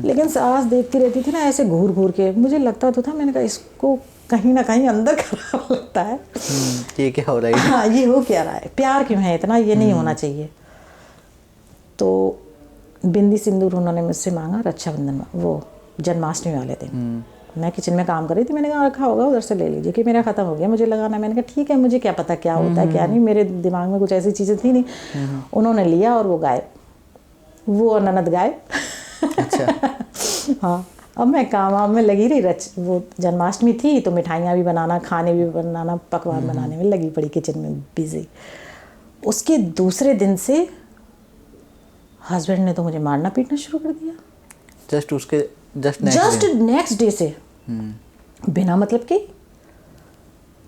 S2: लेकिन सास देखती रहती थी ना ऐसे घूर घूर के, मुझे लगता तो था, मैंने कहा इसको कहीं ना कहीं अंदर खराब लगता है।
S1: ये क्या हो रहा है?
S2: हाँ, ये हो क्या रहा है, प्यार क्यों है इतना, ये नहीं होना चाहिए। तो बिंदी सिंदूर उन्होंने मुझसे मांगा रक्षाबंधन में, वो जन्माष्टमी वाले दिन। मैं किचन में काम कर रही थी, मैंने कहा रखा होगा उधर से ले लीजिए, कि मेरा ख़त्म हो गया मुझे लगाना। मैंने कहा ठीक है, मुझे क्या पता क्या होता है क्या नहीं, मेरे दिमाग में कुछ ऐसी चीज़ें थी नहीं। उन्होंने लिया और वो गायब, वो ननद गायब।
S1: अच्छा।
S2: हाँ, अब मैं काम वाम में लगी रही। वो जन्माष्टमी थी तो मिठाइयाँ भी बनाना, खाने भी बनाना, पकवान बनाने में लगी पड़ी, किचन में बिजी। उसके दूसरे दिन से हस्बैंड ने तो मुझे मारना पीटना शुरू कर दिया।
S1: जस्ट
S2: नेक्स्ट डे से, बिना मतलब के।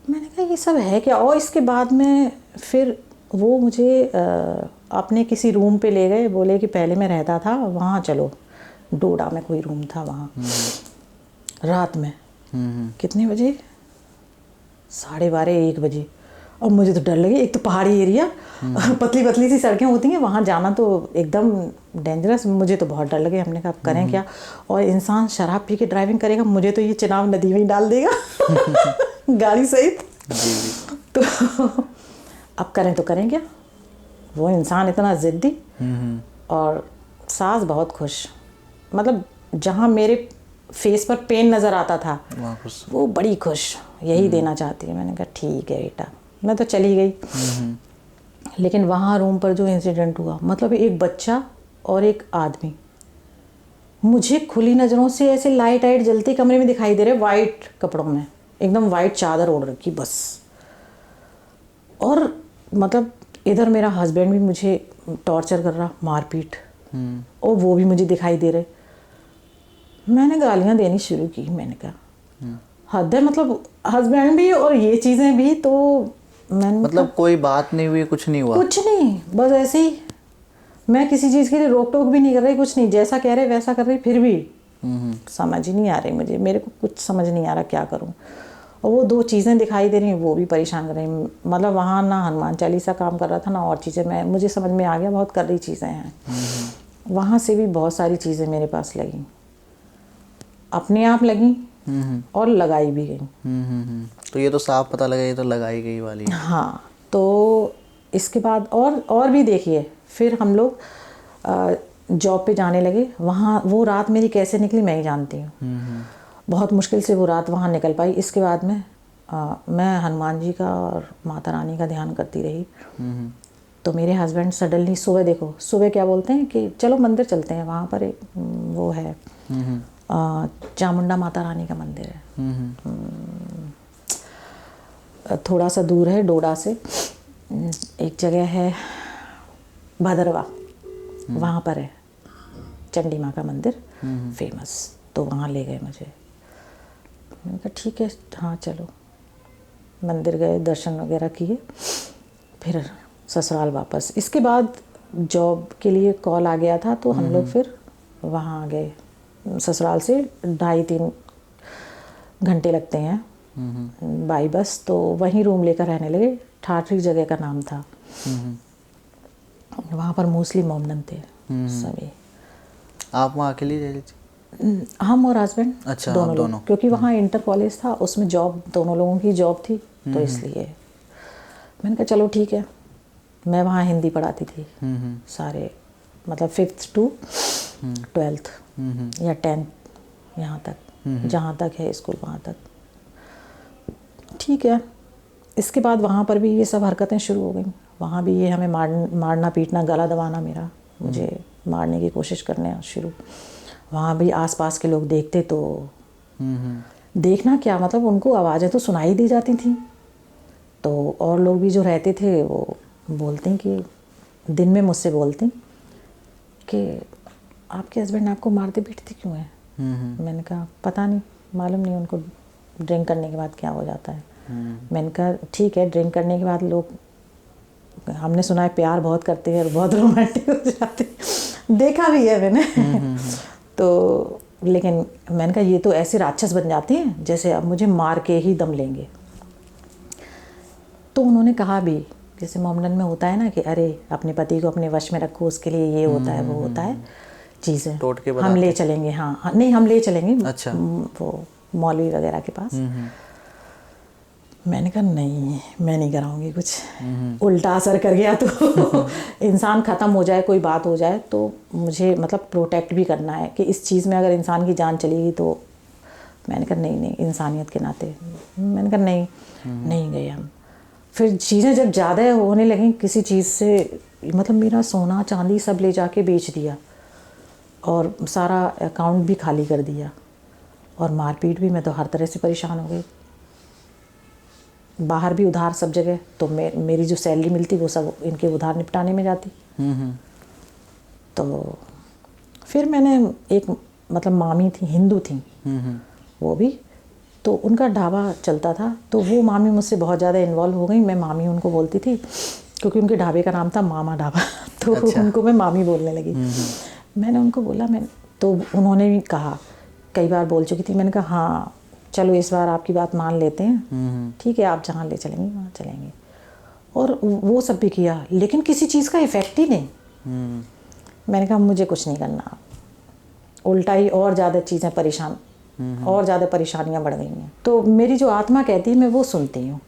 S2: मैंने कहा ये सब है क्या। और इसके बाद में फिर वो मुझे अपने किसी रूम पे ले गए, बोले कि पहले मैं रहता था वहाँ, चलो डोडा में कोई रूम था वहाँ। रात में कितने बजे, 12:30 1 बजे। और मुझे तो डर लगे, एक तो पहाड़ी एरिया, पतली पतली सी सड़कें होती हैं, वहाँ जाना तो एकदम डेंजरस। मुझे तो बहुत डर लगे। हमने कहा अब करें क्या। और इंसान शराब पी के ड्राइविंग करेगा, मुझे तो ये चिनाब नदी में ही डाल देगा गाड़ी सहित। तो अब करें तो करें क्या। वो इंसान इतना ज़िद्दी, और सास बहुत खुश। मतलब जहाँ मेरे फेस पर पेन नज़र आता था, वो बड़ी खुश, यही देना चाहती है। मैंने कहा ठीक है बेटा, मैं तो चली गई। लेकिन वहाँ रूम पर जो इंसिडेंट हुआ, मतलब एक बच्चा और एक आदमी मुझे खुली नज़रों से ऐसे लाइट आइट जलती कमरे में दिखाई दे रहे, वाइट कपड़ों में, एकदम वाइट चादर ओढ़ रखी बस। और मतलब इधर मेरा हस्बैंड भी मुझे टॉर्चर कर रहा, मारपीट, और वो भी मुझे दिखाई दे रहे। मैंने गालियाँ देनी शुरू की। मैंने कहा हद है, मतलब हस्बैंड भी और ये चीज़ें भी। तो मैंने
S1: मतलब कोई बात नहीं हुई, कुछ नहीं हुआ?
S2: कुछ नहीं, बस ऐसे ही। मैं किसी चीज़ के लिए रोक टोक भी नहीं कर रही, कुछ नहीं, जैसा कह रहे वैसा कर रही। फिर भी समझ ही नहीं आ रही मुझे, मेरे को कुछ समझ नहीं आ रहा क्या करूं। और वो 2 चीज़ें दिखाई दे रही, वो भी परेशान कर रही। मतलब वहाँ ना हनुमान चालीसा काम कर रहा था, ना और चीज़ें। मुझे समझ में आ गया बहुत कर रही चीज़ें हैं। वहाँ से भी बहुत सारी चीज़ें मेरे पास लगी, अपने आप लगी और लगाई भी गई।
S1: तो ये तो साफ पता लगा, ये तो लगाई गई वाली।
S2: हाँ, तो इसके बाद और भी देखिए, फिर हम लोग जॉब पे जाने लगे। वहाँ वो रात मेरी कैसे निकली मैं ही जानती हूँ। बहुत मुश्किल से वो रात वहाँ निकल पाई। इसके बाद में मैं हनुमान जी का और माता रानी का ध्यान करती रही। तो मेरे हस्बैंड सडनली सुबह, देखो सुबह क्या बोलते हैं कि चलो मंदिर चलते हैं, वहाँ पर एक वो है चामुंडा माता रानी का मंदिर है। थोड़ा सा दूर है डोडा से, एक जगह है भदरवा, वहाँ पर है चंडी माँ का मंदिर, फेमस। तो वहाँ ले गए मुझे। मैंने कहा ठीक है, हाँ चलो। मंदिर गए, दर्शन वगैरह किए, फिर ससुराल वापस। इसके बाद जॉब के लिए कॉल आ गया था, तो हम लोग फिर वहाँ आ गए। ससुराल से 2.5-3 घंटे लगते हैं बाई बस। तो वहीं रूम लेकर रहने लगे, ठाठरी जगह का नाम था। वहाँ पर मोस्टली मोमडन थे सभी।
S1: आप वहाँ अकेली रह रही थी?
S2: हम और हस्बैंड
S1: अच्छा,
S2: दोनों
S1: दोनों।
S2: लोग, क्योंकि वहाँ इंटर कॉलेज था, उसमें जॉब दोनों लोगों की जॉब थी, तो इसलिए मैंने कहा चलो ठीक है। मैं वहाँ हिंदी पढ़ाती थी सारे, मतलब 5th to 12th या 10th, यहाँ तक जहाँ तक है स्कूल वहाँ तक। ठीक है, इसके बाद वहाँ पर भी ये सब हरकतें शुरू हो गई। वहाँ भी ये हमें मारना पीटना, गला दबाना मेरा, मुझे मारने की कोशिश करने शुरू। वहाँ भी आसपास के लोग देखते तो देखना क्या, मतलब उनको आवाज़ें तो सुनाई दी जाती थी, तो और लोग भी जो रहते थे वो बोलते कि दिन में मुझसे बोलते कि आपके हस्बैंड आपको मारते पीटते क्यों हैं? मैंने कहा पता नहीं, मालूम नहीं उनको ड्रिंक करने के बाद क्या हो जाता है। मैंने कहा ठीक है, ड्रिंक करने के बाद लोग, हमने सुना है प्यार बहुत करते हैं और बहुत रोमांटिक हो जाते हैं, देखा भी है मैंने। तो लेकिन मैंने कहा ये तो ऐसे राक्षस बन जाते हैं जैसे अब मुझे मार के ही दम लेंगे। तो उन्होंने कहा भी, जैसे मोमडन में होता है ना कि अरे अपने पति को अपने वश में रखो, उसके लिए ये होता है वो होता है, चीज़ें हम ले चलेंगे। हाँ नहीं, हम ले चलेंगे।
S1: अच्छा।
S2: वो मौलवी वगैरह के पास। मैंने कहा नहीं, मैं नहीं कराऊंगी कुछ। उल्टा असर कर गया तो इंसान ख़त्म हो जाए, कोई बात हो जाए तो मुझे मतलब प्रोटेक्ट भी करना है कि इस चीज़ में अगर इंसान की जान चलेगी तो। मैंने कहा नहीं नहीं, इंसानियत के नाते मैंने कहा नहीं, नहीं गए हम। फिर चीज़ें जब ज़्यादा होने लगी किसी चीज़ से, मतलब मेरा सोना चांदी सब ले जाके बेच दिया और सारा अकाउंट भी खाली कर दिया, और मारपीट भी, मैं तो हर तरह से परेशान हो गई। बाहर भी उधार सब जगह, तो मेरी जो सैलरी मिलती वो सब इनके उधार निपटाने में जाती। तो फिर मैंने एक, मतलब मामी थी, हिंदू थी वो भी, तो उनका ढाबा चलता था, तो वो मामी मुझसे बहुत ज़्यादा इन्वॉल्व हो गई। मैं मामी उनको बोलती थी क्योंकि उनके ढाबे का नाम था मामा ढाबा, तो अच्छा। उनको मैं मामी बोलने लगी। मैंने उनको बोला, तो उन्होंने भी कहा, कई बार बोल चुकी थी। मैंने कहा हाँ चलो इस बार आपकी बात मान लेते हैं, ठीक है आप जहाँ ले चलेंगे वहाँ चलेंगे। और वो सब भी किया, लेकिन किसी चीज़ का इफ़ेक्ट ही नहीं। मैंने कहा मुझे कुछ नहीं करना, उल्टा ही और ज़्यादा चीज़ें परेशान, और ज़्यादा परेशानियाँ बढ़ गई हैं। तो मेरी जो आत्मा कहती है मैं वो सुनती हूँ,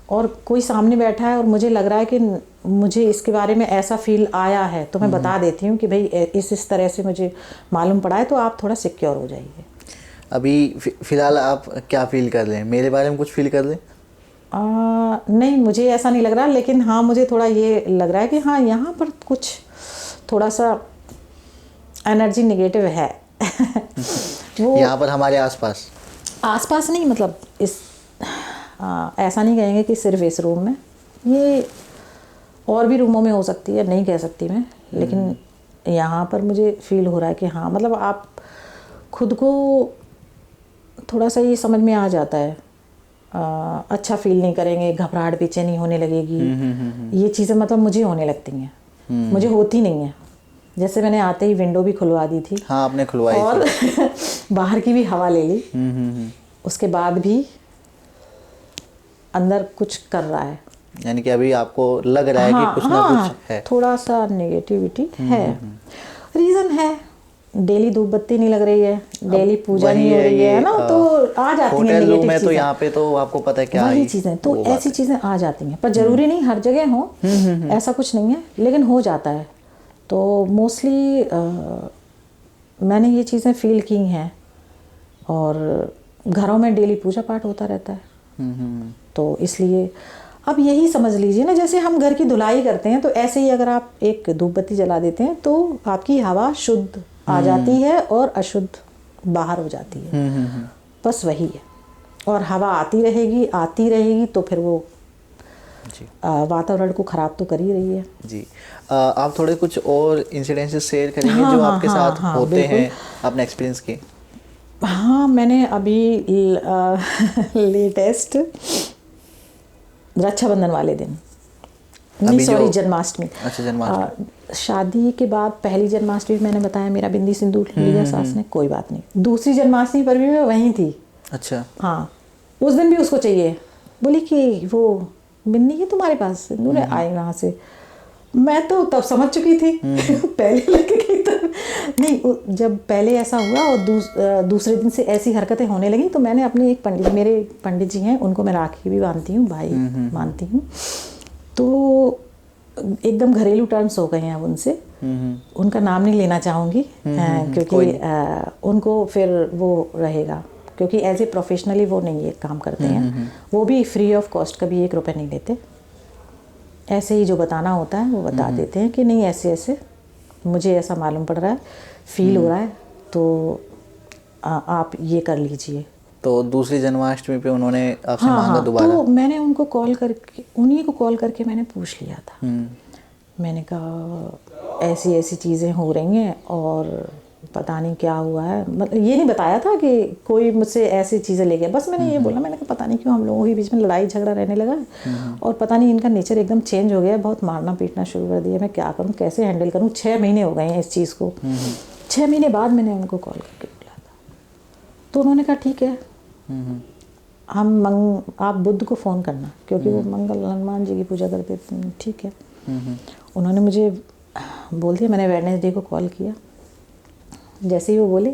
S2: और कोई सामने बैठा है और मुझे लग रहा है कि मुझे इसके बारे में ऐसा फील आया है, तो मैं बता देती हूँ कि भाई इस तरह से मुझे मालूम पड़ा है, तो आप थोड़ा सिक्योर हो जाइए।
S1: अभी फ़िलहाल आप क्या फ़ील कर रहे हैं? मेरे बारे में कुछ फ़ील कर रहे हैं?
S2: नहीं, मुझे ऐसा नहीं लग रहा, लेकिन हाँ मुझे थोड़ा ये लग रहा है कि हाँ यहाँ पर कुछ थोड़ा सा एनर्जी नेगेटिव है।
S1: वो यहाँ पर हमारे आसपास
S2: नहीं, मतलब ऐसा नहीं कहेंगे कि सिर्फ इस रूम में, ये और भी रूमों में हो सकती है, नहीं कह सकती मैं, लेकिन यहाँ पर मुझे फील हो रहा है कि हाँ, मतलब आप खुद को थोड़ा सा ये समझ में आ जाता है, अच्छा फील नहीं करेंगे, घबराहट बेचैनी होने लगेगी, ये चीज़ें मतलब मुझे होने लगती हैं, मुझे होती नहीं है। जैसे मैंने आते ही विंडो भी खुलवा दी थी।
S1: हाँ आपने खुलवाई
S2: और बाहर की भी हवा ले ली। उसके बाद भी अंदर कुछ कर रहा है,
S1: यानी कि अभी आपको लग रहा है कि कुछ ना कुछ है,
S2: थोड़ा सा नेगेटिविटी है। रीज़न है, डेली धूप बत्ती नहीं लग रही है, डेली पूजा नहीं हो रही है ना, तो आ जाती हैं नेगेटिव चीज़ें।
S1: तो यहाँ पे तो आपको पता है क्या
S2: वही चीज़ें, तो ऐसी चीज़ें आ जाती हैं, पर ज़रूरी नहीं हर जगह हो, ऐसा कुछ नहीं है, लेकिन हो जाता है। तो मोस्टली मैंने ये चीज़ें फील की हैं, और घरों में डेली पूजा पाठ होता रहता है। तो इसलिए अब यही समझ लीजिए ना, जैसे हम घर की धुलाई करते हैं, तो ऐसे ही अगर आप एक धूप बत्ती जला देते हैं तो आपकी हवा शुद्ध आ जाती है और अशुद्ध बाहर हो जाती है। बस वही है, और हवा आती रहेगी तो फिर वो वातावरण को ख़राब तो कर ही रही है।
S1: जी, आप थोड़े कुछ और इंसिडेंसेस शेयर करेंगे जो आपके साथ होते हैं, अपने एक्सपीरियंस के?
S2: हाँ, मैंने अभी लेटेस्ट रक्षाबंधन वाले दिन, नहीं सॉरी जन्माष्टमी।
S1: अच्छा, जन्माष्टमी।
S2: शादी के बाद पहली जन्माष्टमी मैंने बताया मेरा बिंदी सिंदूर लिया सास ने, कोई बात नहीं। दूसरी जन्माष्टमी पर भी मैं वहीं थी।
S1: अच्छा।
S2: हाँ, उस दिन भी उसको चाहिए, बोली कि वो बिंदी है तुम्हारे पास, सिंदूर है, आई वहाँ से। मैं तो तब समझ चुकी थी पहले लग गई तब नहीं। जब पहले ऐसा हुआ और दूसरे दिन से ऐसी हरकतें होने लगी तो मैंने अपने एक मेरे पंडित जी हैं, उनको मैं राखी भी बांधती हूँ, भाई मानती हूँ, तो एकदम घरेलू टर्म्स हो गए हैं अब उनसे। उनका नाम नहीं लेना चाहूँगी क्योंकि उनको फिर वो रहेगा, क्योंकि एज ए प्रोफेशनली वो नहीं ये काम करते हैं। वो भी फ्री ऑफ कॉस्ट कभी 1 रुपये नहीं लेते, ऐसे ही जो बताना होता है वो बता देते हैं कि नहीं ऐसे ऐसे मुझे ऐसा मालूम पड़ रहा है, फील हो रहा है, तो आप ये कर लीजिए।
S1: तो दूसरी जन्माष्टमी पे उन्होंने आपसे मांगा दोबारा?
S2: तो मैंने उनको कॉल करके, उन्हीं को कॉल करके मैंने पूछ लिया था। मैंने कहा ऐसी ऐसी चीज़ें हो रही हैं और पता नहीं क्या हुआ है। मतलब ये नहीं बताया था कि कोई मुझसे ऐसी चीज़ें ले गया, बस मैंने ये बोला, मैंने कहा पता नहीं क्यों हम लोगों के बीच में लड़ाई झगड़ा रहने लगा है और पता नहीं इनका नेचर एकदम चेंज हो गया है, बहुत मारना पीटना शुरू कर दिया। मैं क्या करूँ, कैसे हैंडल करूँ? 6 महीने हो गए हैं इस चीज़ को। 6 महीने बाद मैंने उनको कॉल करके बोला था, तो उन्होंने कहा ठीक है, आप बुध को फ़ोन करना, क्योंकि वो मंगल हनुमान जी की पूजा करते थे। ठीक है, उन्होंने मुझे बोल दिया। मैंने वेडनेसडे को कॉल किया, जैसे ही वो बोले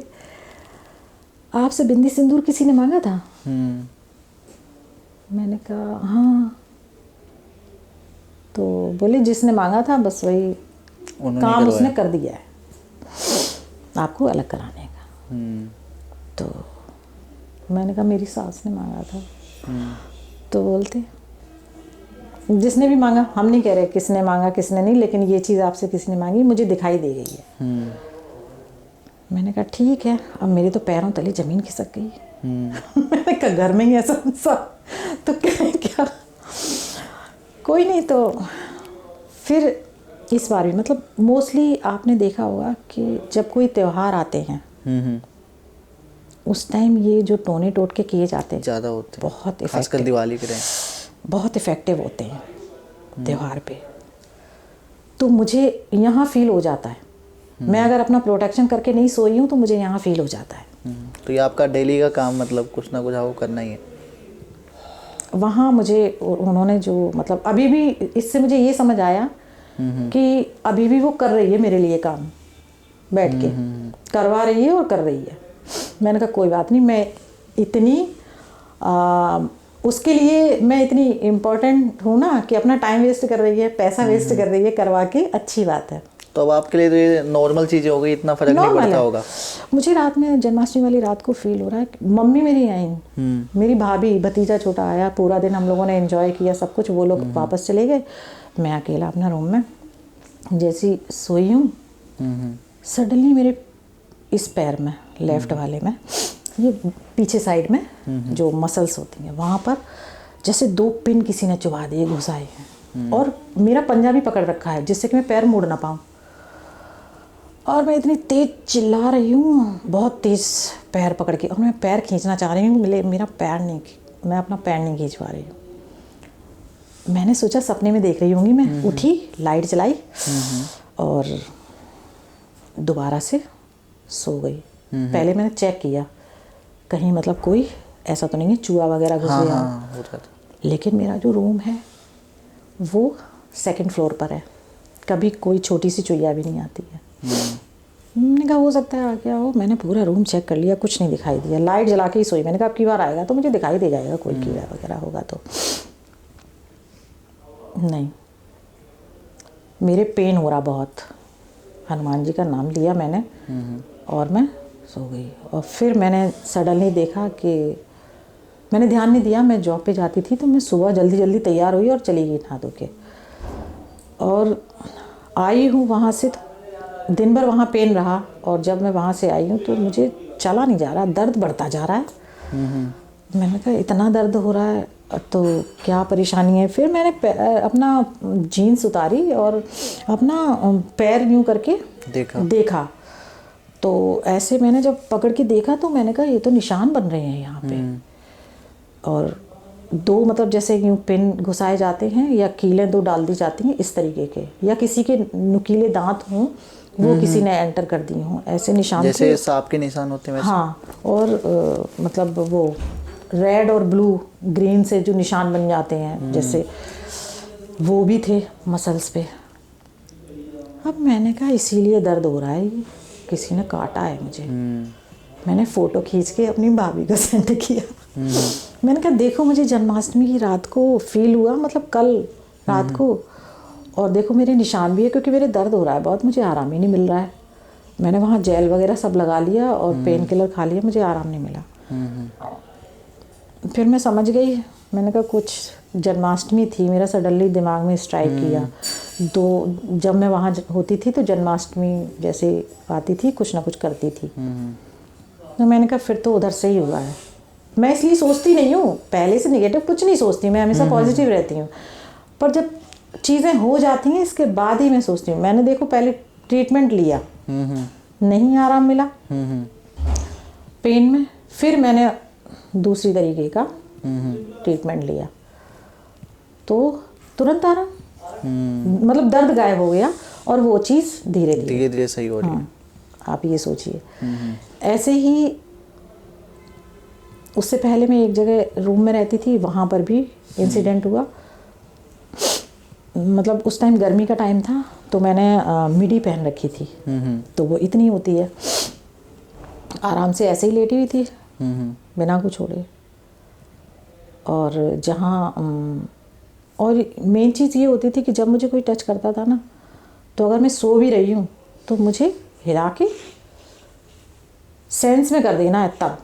S2: आपसे बिंदी सिंदूर किसी ने मांगा था? मैंने कहा हाँ। तो बोले जिसने मांगा था बस वही काम उसने कर दिया है आपको अलग कराने का। तो मैंने कहा मेरी सास ने मांगा था। तो बोलते जिसने भी मांगा, हम नहीं कह रहे किसने मांगा किसने नहीं, लेकिन ये चीज़ आपसे किसी ने मांगी, मुझे दिखाई दे गई है। मैंने कहा ठीक है। अब मेरे तो पैरों तले ज़मीन खिसक गई। मैंने कहा घर में ही ऐसा तो क्या कोई नहीं। तो फिर इस बार भी मतलब मोस्टली आपने देखा होगा कि जब कोई त्यौहार आते हैं उस टाइम ये जो टोने टोटके किए जाते हैं
S1: ज़्यादा होते हैं,
S2: बहुत
S1: खासकर दिवाली के टाइम
S2: बहुत इफ़ेक्टिव होते हैं त्यौहार पे। तो मुझे यहाँ फील हो जाता है, मैं अगर अपना प्रोटेक्शन करके नहीं सोई हूँ तो मुझे यहाँ फील हो जाता है।
S1: तो ये आपका डेली का काम, मतलब कुछ ना कुछ आपको करना ही है
S2: वहाँ। मुझे उन्होंने जो मतलब अभी भी इससे मुझे ये समझ आया कि अभी भी वो कर रही है मेरे लिए काम, बैठ के करवा रही है और कर रही है। मैंने कहा कोई बात नहीं, मैं इतनी उसके लिए मैं इतनी इम्पोर्टेंट हूँ ना कि अपना टाइम वेस्ट कर रही है, पैसा वेस्ट कर रही है, करवा के अच्छी बात है।
S1: तो अब आपके लिए तो ये नॉर्मल चीज़ें हो गई, इतना फर्क नहीं पड़ता होगा?
S2: मुझे रात में जन्माष्टमी वाली रात को फील हो रहा है मम्मी मेरी आई, मेरी भाभी, भतीजा छोटा आया, पूरा दिन हम लोगों ने एंजॉय किया सब कुछ। वो लोग वापस चले गए, मैं अकेला अपना रूम में जैसी सोई हूँ। सडनली मेरे इस पैर में, लेफ्ट वाले में, ये पीछे साइड में जो मसल्स होती हैं वहाँ पर जैसे 2 पिन किसी ने चुभा दिए, घुसाए हैं, और मेरा पंजा भी पकड़ रखा है जिससे कि मैं पैर मोड़ ना पाऊँ। और मैं इतनी तेज़ चिल्ला रही हूँ, बहुत तेज़ पैर पकड़ के, और मैं पैर खींचना चाह रही हूँ, मेरा पैर नहीं, मैं अपना पैर नहीं खींच पा रही हूँ। मैंने सोचा सपने में देख रही होंगी मैं। उठी, लाइट जलाई और दोबारा से सो गई। पहले मैंने चेक किया कहीं मतलब कोई ऐसा तो नहीं है चूहा वगैरह घुस गया। लेकिन मेरा जो रूम है वो 2nd फ्लोर पर है, कभी कोई छोटी सी चुईया भी नहीं आती है। मैंने कहा हो सकता है आ गया हो। मैंने पूरा रूम चेक कर लिया, कुछ नहीं दिखाई दिया। लाइट जला के ही सोई। मैंने कहा अब की बार आएगा तो मुझे दिखाई दे जाएगा, कोई कीड़ा वगैरह होगा तो। नहीं, मेरे पेन हो रहा बहुत। हनुमान जी का नाम लिया मैंने और मैं सो गई। और फिर मैंने सडनली देखा कि मैंने ध्यान नहीं दिया, मैं जॉब पे जाती थी तो मैं सुबह जल्दी जल्दी तैयार हुई और चली गई नहा धो के। और आई हूँ वहाँ से, तो दिन भर वहाँ पेन रहा। और जब मैं वहाँ से आई हूँ तो मुझे चला नहीं जा रहा, दर्द बढ़ता जा रहा है। मैंने कहा इतना दर्द हो रहा है तो क्या परेशानी है। फिर मैंने अपना जीन्स उतारी और अपना पैर यूँ करके देखा। तो ऐसे मैंने जब पकड़ के देखा तो मैंने कहा ये तो निशान बन रहे हैं यहाँ पे। और 2 मतलब जैसे यूँ पिन घुसाए जाते हैं या कीलें 2 डाल दी जाती हैं इस तरीके के, या किसी के नुकीले दांत हों वो किसी ने एंटर कर दी हों, ऐसे निशान
S1: जैसे सांप के निशान होते हैं वैसे।
S2: हाँ, और मतलब वो रेड और ब्लू ग्रीन से जो निशान बन जाते हैं जैसे, वो भी थे मसल्स पे। अब मैंने कहा इसीलिए दर्द हो रहा है, ये किसी ने काटा है मुझे। मैंने फ़ोटो खींच के अपनी भाभी को सेंड किया। मैंने कहा देखो मुझे जन्माष्टमी की रात को फील हुआ, मतलब कल रात को, और देखो मेरे निशान भी है, क्योंकि मेरे दर्द हो रहा है बहुत, मुझे आराम ही नहीं मिल रहा है। मैंने वहाँ जेल वगैरह सब लगा लिया और पेन किलर खा लिया, मुझे आराम नहीं मिला। फिर मैं समझ गई, मैंने कहा कुछ जन्माष्टमी थी, मेरा सडनली दिमाग में स्ट्राइक किया। तो जब मैं वहाँ होती थी तो जन्माष्टमी जैसे आती थी, कुछ ना कुछ करती थी। तो मैंने कहा फिर तो उधर से ही हुआ है। मैं इसलिए सोचती नहीं हूँ, पहले से निगेटिव कुछ नहीं सोचती, मैं हमेशा पॉजिटिव रहती हूँ। पर जब चीज़ें हो जाती हैं इसके बाद ही मैं सोचती हूँ। मैंने देखो पहले ट्रीटमेंट लिया, नहीं आराम मिला पेन में, फिर मैंने दूसरी तरीके का ट्रीटमेंट लिया तो तुरंत आराम, मतलब दर्द गायब हो गया और वो चीज़ धीरे
S1: धीरे सही हो रही है।
S2: आप ये सोचिए। ऐसे ही उससे पहले मैं एक जगह रूम में रहती थी, वहाँ पर भी इंसिडेंट हुआ। मतलब उस टाइम गर्मी का टाइम था, तो मैंने मिडी पहन रखी थी, तो वो इतनी होती है, आराम से ऐसे ही लेटी हुई थी बिना कुछ ओढ़े। और जहाँ और मेन चीज़ ये होती थी कि जब मुझे कोई टच करता था ना, तो अगर मैं सो भी रही हूँ तो मुझे हिला के सेंस में कर देना है, तब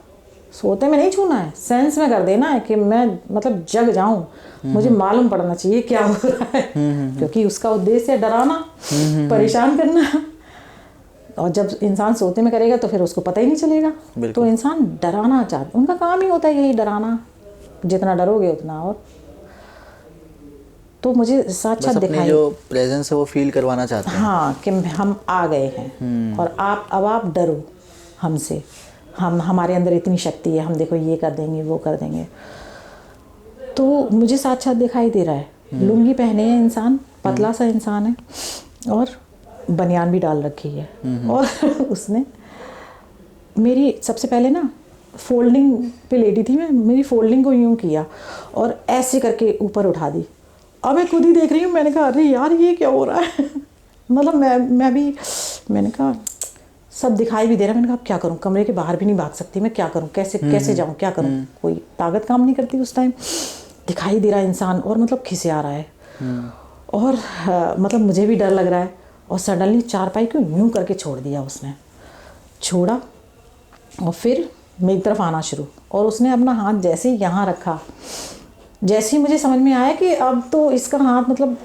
S2: सोते में नहीं छूना है, सेंस में कर देना है कि मैं मतलब जग जाऊं, मुझे मालूम पड़ना चाहिए क्या हो रहा है। क्योंकि उसका उद्देश्य है डराना, परेशान करना। और जब इंसान सोते में करेगा तो फिर उसको पता ही नहीं चलेगा। तो इंसान डराना चाहता, उनका काम ही होता है यही, डराना। जितना डरोगे उतना। और तो मुझे साक्षात दिखाई,
S1: जो प्रेजेंस है वो फील करवाना चाहते हैं।
S2: हाँ, कि हम आ गए हैं और आप डरो हमसे, हमारे अंदर इतनी शक्ति है, हम देखो ये कर देंगे वो कर देंगे। तो मुझे साक्षात दिखाई दे रहा है। लुंगी पहने है इंसान, पतला सा इंसान है और बनियान भी डाल रखी है। और उसने मेरी सबसे पहले ना फोल्डिंग पे लेटी थी मैं, मेरी फोल्डिंग को यूं किया और ऐसे करके ऊपर उठा दी। अब मैं खुद ही देख रही हूँ, मैंने कहा अरे यार ये क्या हो रहा है। मतलब मैंने कहा सब दिखाई भी दे रहा है। मैंने कहा अब क्या करूँ, कमरे के बाहर भी नहीं भाग सकती मैं, क्या करूँ, कैसे जाऊँ, क्या करूँ। कोई ताकत काम नहीं करती उस टाइम। दिखाई दे रहा है इंसान और मतलब खिसे आ रहा है और मतलब मुझे भी डर लग रहा है। और सडनली चारपाई को यूं करके छोड़ दिया उसने, छोड़ा और फिर मेरी तरफ आना शुरू। और उसने अपना हाथ जैसे ही यहाँ रखा, जैसे ही मुझे समझ में आया कि अब तो इसका हाथ मतलब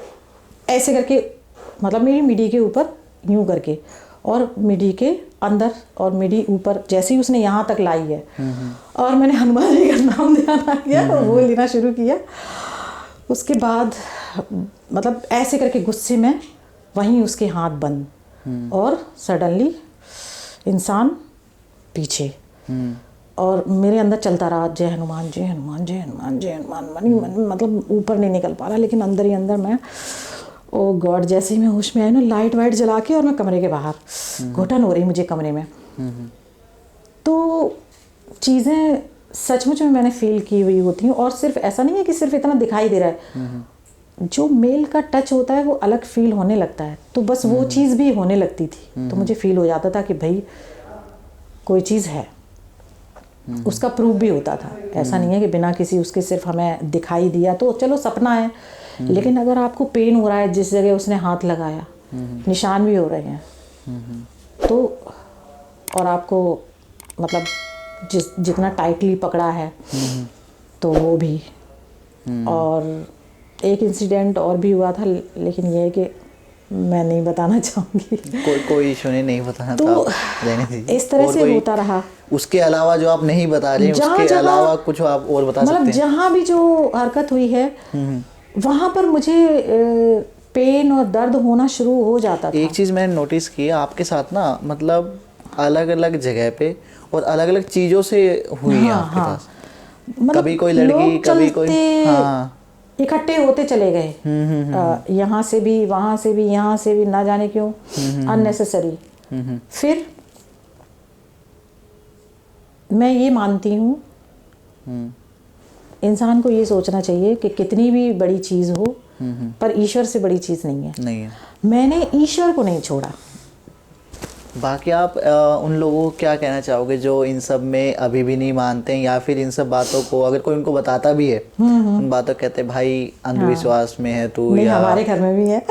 S2: ऐसे करके, मतलब मेरी मिडी के ऊपर यूं करके और मिडी के अंदर और मिडी ऊपर, जैसे ही उसने यहाँ तक लाई है। और मैंने हनुमान जी का नाम ध्यान आ गया और वो लेना शुरू किया। उसके बाद मतलब ऐसे करके गुस्से में वहीं उसके हाथ बंद और सडनली इंसान पीछे। और मेरे अंदर चलता रहा जय हनुमान जय हनुमान जय हनुमान जय हनुमान, मन मतलब ऊपर नहीं निकल पा रहा, लेकिन अंदर ही अंदर मैं, ओ गॉड, जैसे ही मैं होश में आई ना, लाइट वाइट जला के और मैं कमरे के बाहर, घुटन हो रही मुझे कमरे में। तो चीज़ें सचमुच में मैंने फील की हुई होती हैं। और सिर्फ ऐसा नहीं है कि सिर्फ इतना दिखाई दे रहा है, जो मेल का टच होता है वो अलग फील होने लगता है। तो बस वो चीज़ भी होने लगती थी, तो मुझे फील हो जाता था कि भाई कोई चीज़ है। उसका प्रूफ भी होता था, ऐसा नहीं है कि बिना किसी उसके सिर्फ हमें दिखाई दिया तो चलो सपना है। लेकिन अगर आपको पेन हो रहा है, जिस जगह उसने हाथ लगाया निशान भी हो रहे हैं, तो और आपको मतलब जितना टाइटली पकड़ा है तो वो भी। और एक इंसिडेंट और भी हुआ था, लेकिन ये है कि मैं नहीं बताना चाहूँगी।
S1: कोई इशू नहीं बताना
S2: तो
S1: रहने दीजिए।
S2: इस तरह से होता रहा।
S1: उसके अलावा जो आप नहीं बता रहे, उसके अलावा कुछ आप और बता सकते हैं?
S2: मतलब जहाँ भी जो हरकत हुई है वहाँ पर मुझे पेन और दर्द होना शुरू हो जाता था।
S1: एक चीज़ मैंने नोटिस की है आपके साथ ना, मतलब अलग अलग जगह पे और अलग अलग चीज़ों से हुई है आपके पास। मतलब कभी कोई लड़की, कभी कोई, हाँ,
S2: इकट्ठे होते चले गए, यहाँ से भी वहाँ से भी यहाँ से भी, ना जाने क्यों, अननेसेसरी। फिर मैं ये मानती हूँ इंसान को ये सोचना चाहिए कि कितनी भी बड़ी चीज़ हो पर ईश्वर से बड़ी चीज़ नहीं है। मैंने ईश्वर को नहीं छोड़ा।
S1: बाकी आप उन लोगों को क्या कहना चाहोगे जो इन सब में अभी भी नहीं मानते हैं, या फिर इन सब बातों को अगर कोई उनको बताता भी है, उन बातों को कहते हैं भाई अंधविश्वास में है तू,
S2: नहीं,
S1: या
S2: हमारे घर में भी है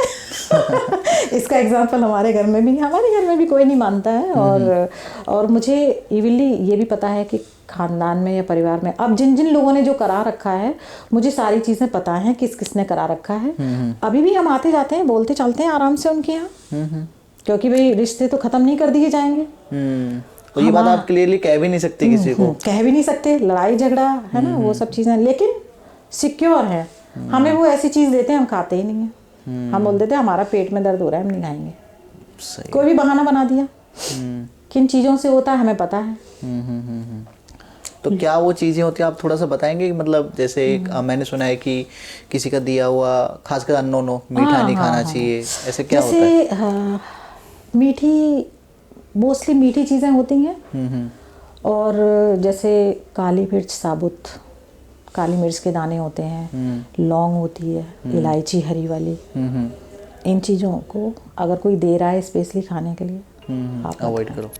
S2: इसका एग्जाम्पल हमारे घर में भी है। हमारे घर में भी कोई नहीं मानता है। और मुझे इवनली ये भी पता है कि खानदान में या परिवार में अब जिन जिन लोगों ने जो करा रखा है, मुझे सारी चीज़ें पता हैं किस किसने करा रखा है। अभी भी हम आते जाते हैं, बोलते चलते हैं आराम से उनके यहाँ, क्योंकि भाई रिश्ते तो ख़त्म नहीं कर दिए जाएंगे।
S1: तो ये बात आप क्लियरली कह भी नहीं सकते किसी को,
S2: कह भी नहीं सकते, लड़ाई झगड़ा है ना, वो सब चीज़ें, लेकिन सिक्योर है। हमें वो ऐसी चीज़ देते हैं हम खाते ही नहीं है। हम बोल देते हैं हमारा पेट में दर्द हो रहा है, हम नहीं खाएंगे।
S1: सही।
S2: कोई भी बहाना बना दिया। किन चीज़ों से होता है हमें पता है।
S1: तो क्या वो चीज़ें होती हैं, आप थोड़ा सा बताएंगे? मतलब जैसे मैंने सुना है कि किसी का दिया हुआ, खासकर अननोन हो, मीठा नहीं खाना चाहिए, ऐसे क्या होता है?
S2: जैसे मीठी, मोस्टली मीठी चीज़ें होती हैं। और जैसे काली मिर्च साबुत, काली मिर्च के दाने होते हैं, लौंग होती है, इलायची हरी वाली, इन चीज़ों को अगर कोई दे रहा है स्पेशली खाने के लिए, आप
S1: अवॉइड करो।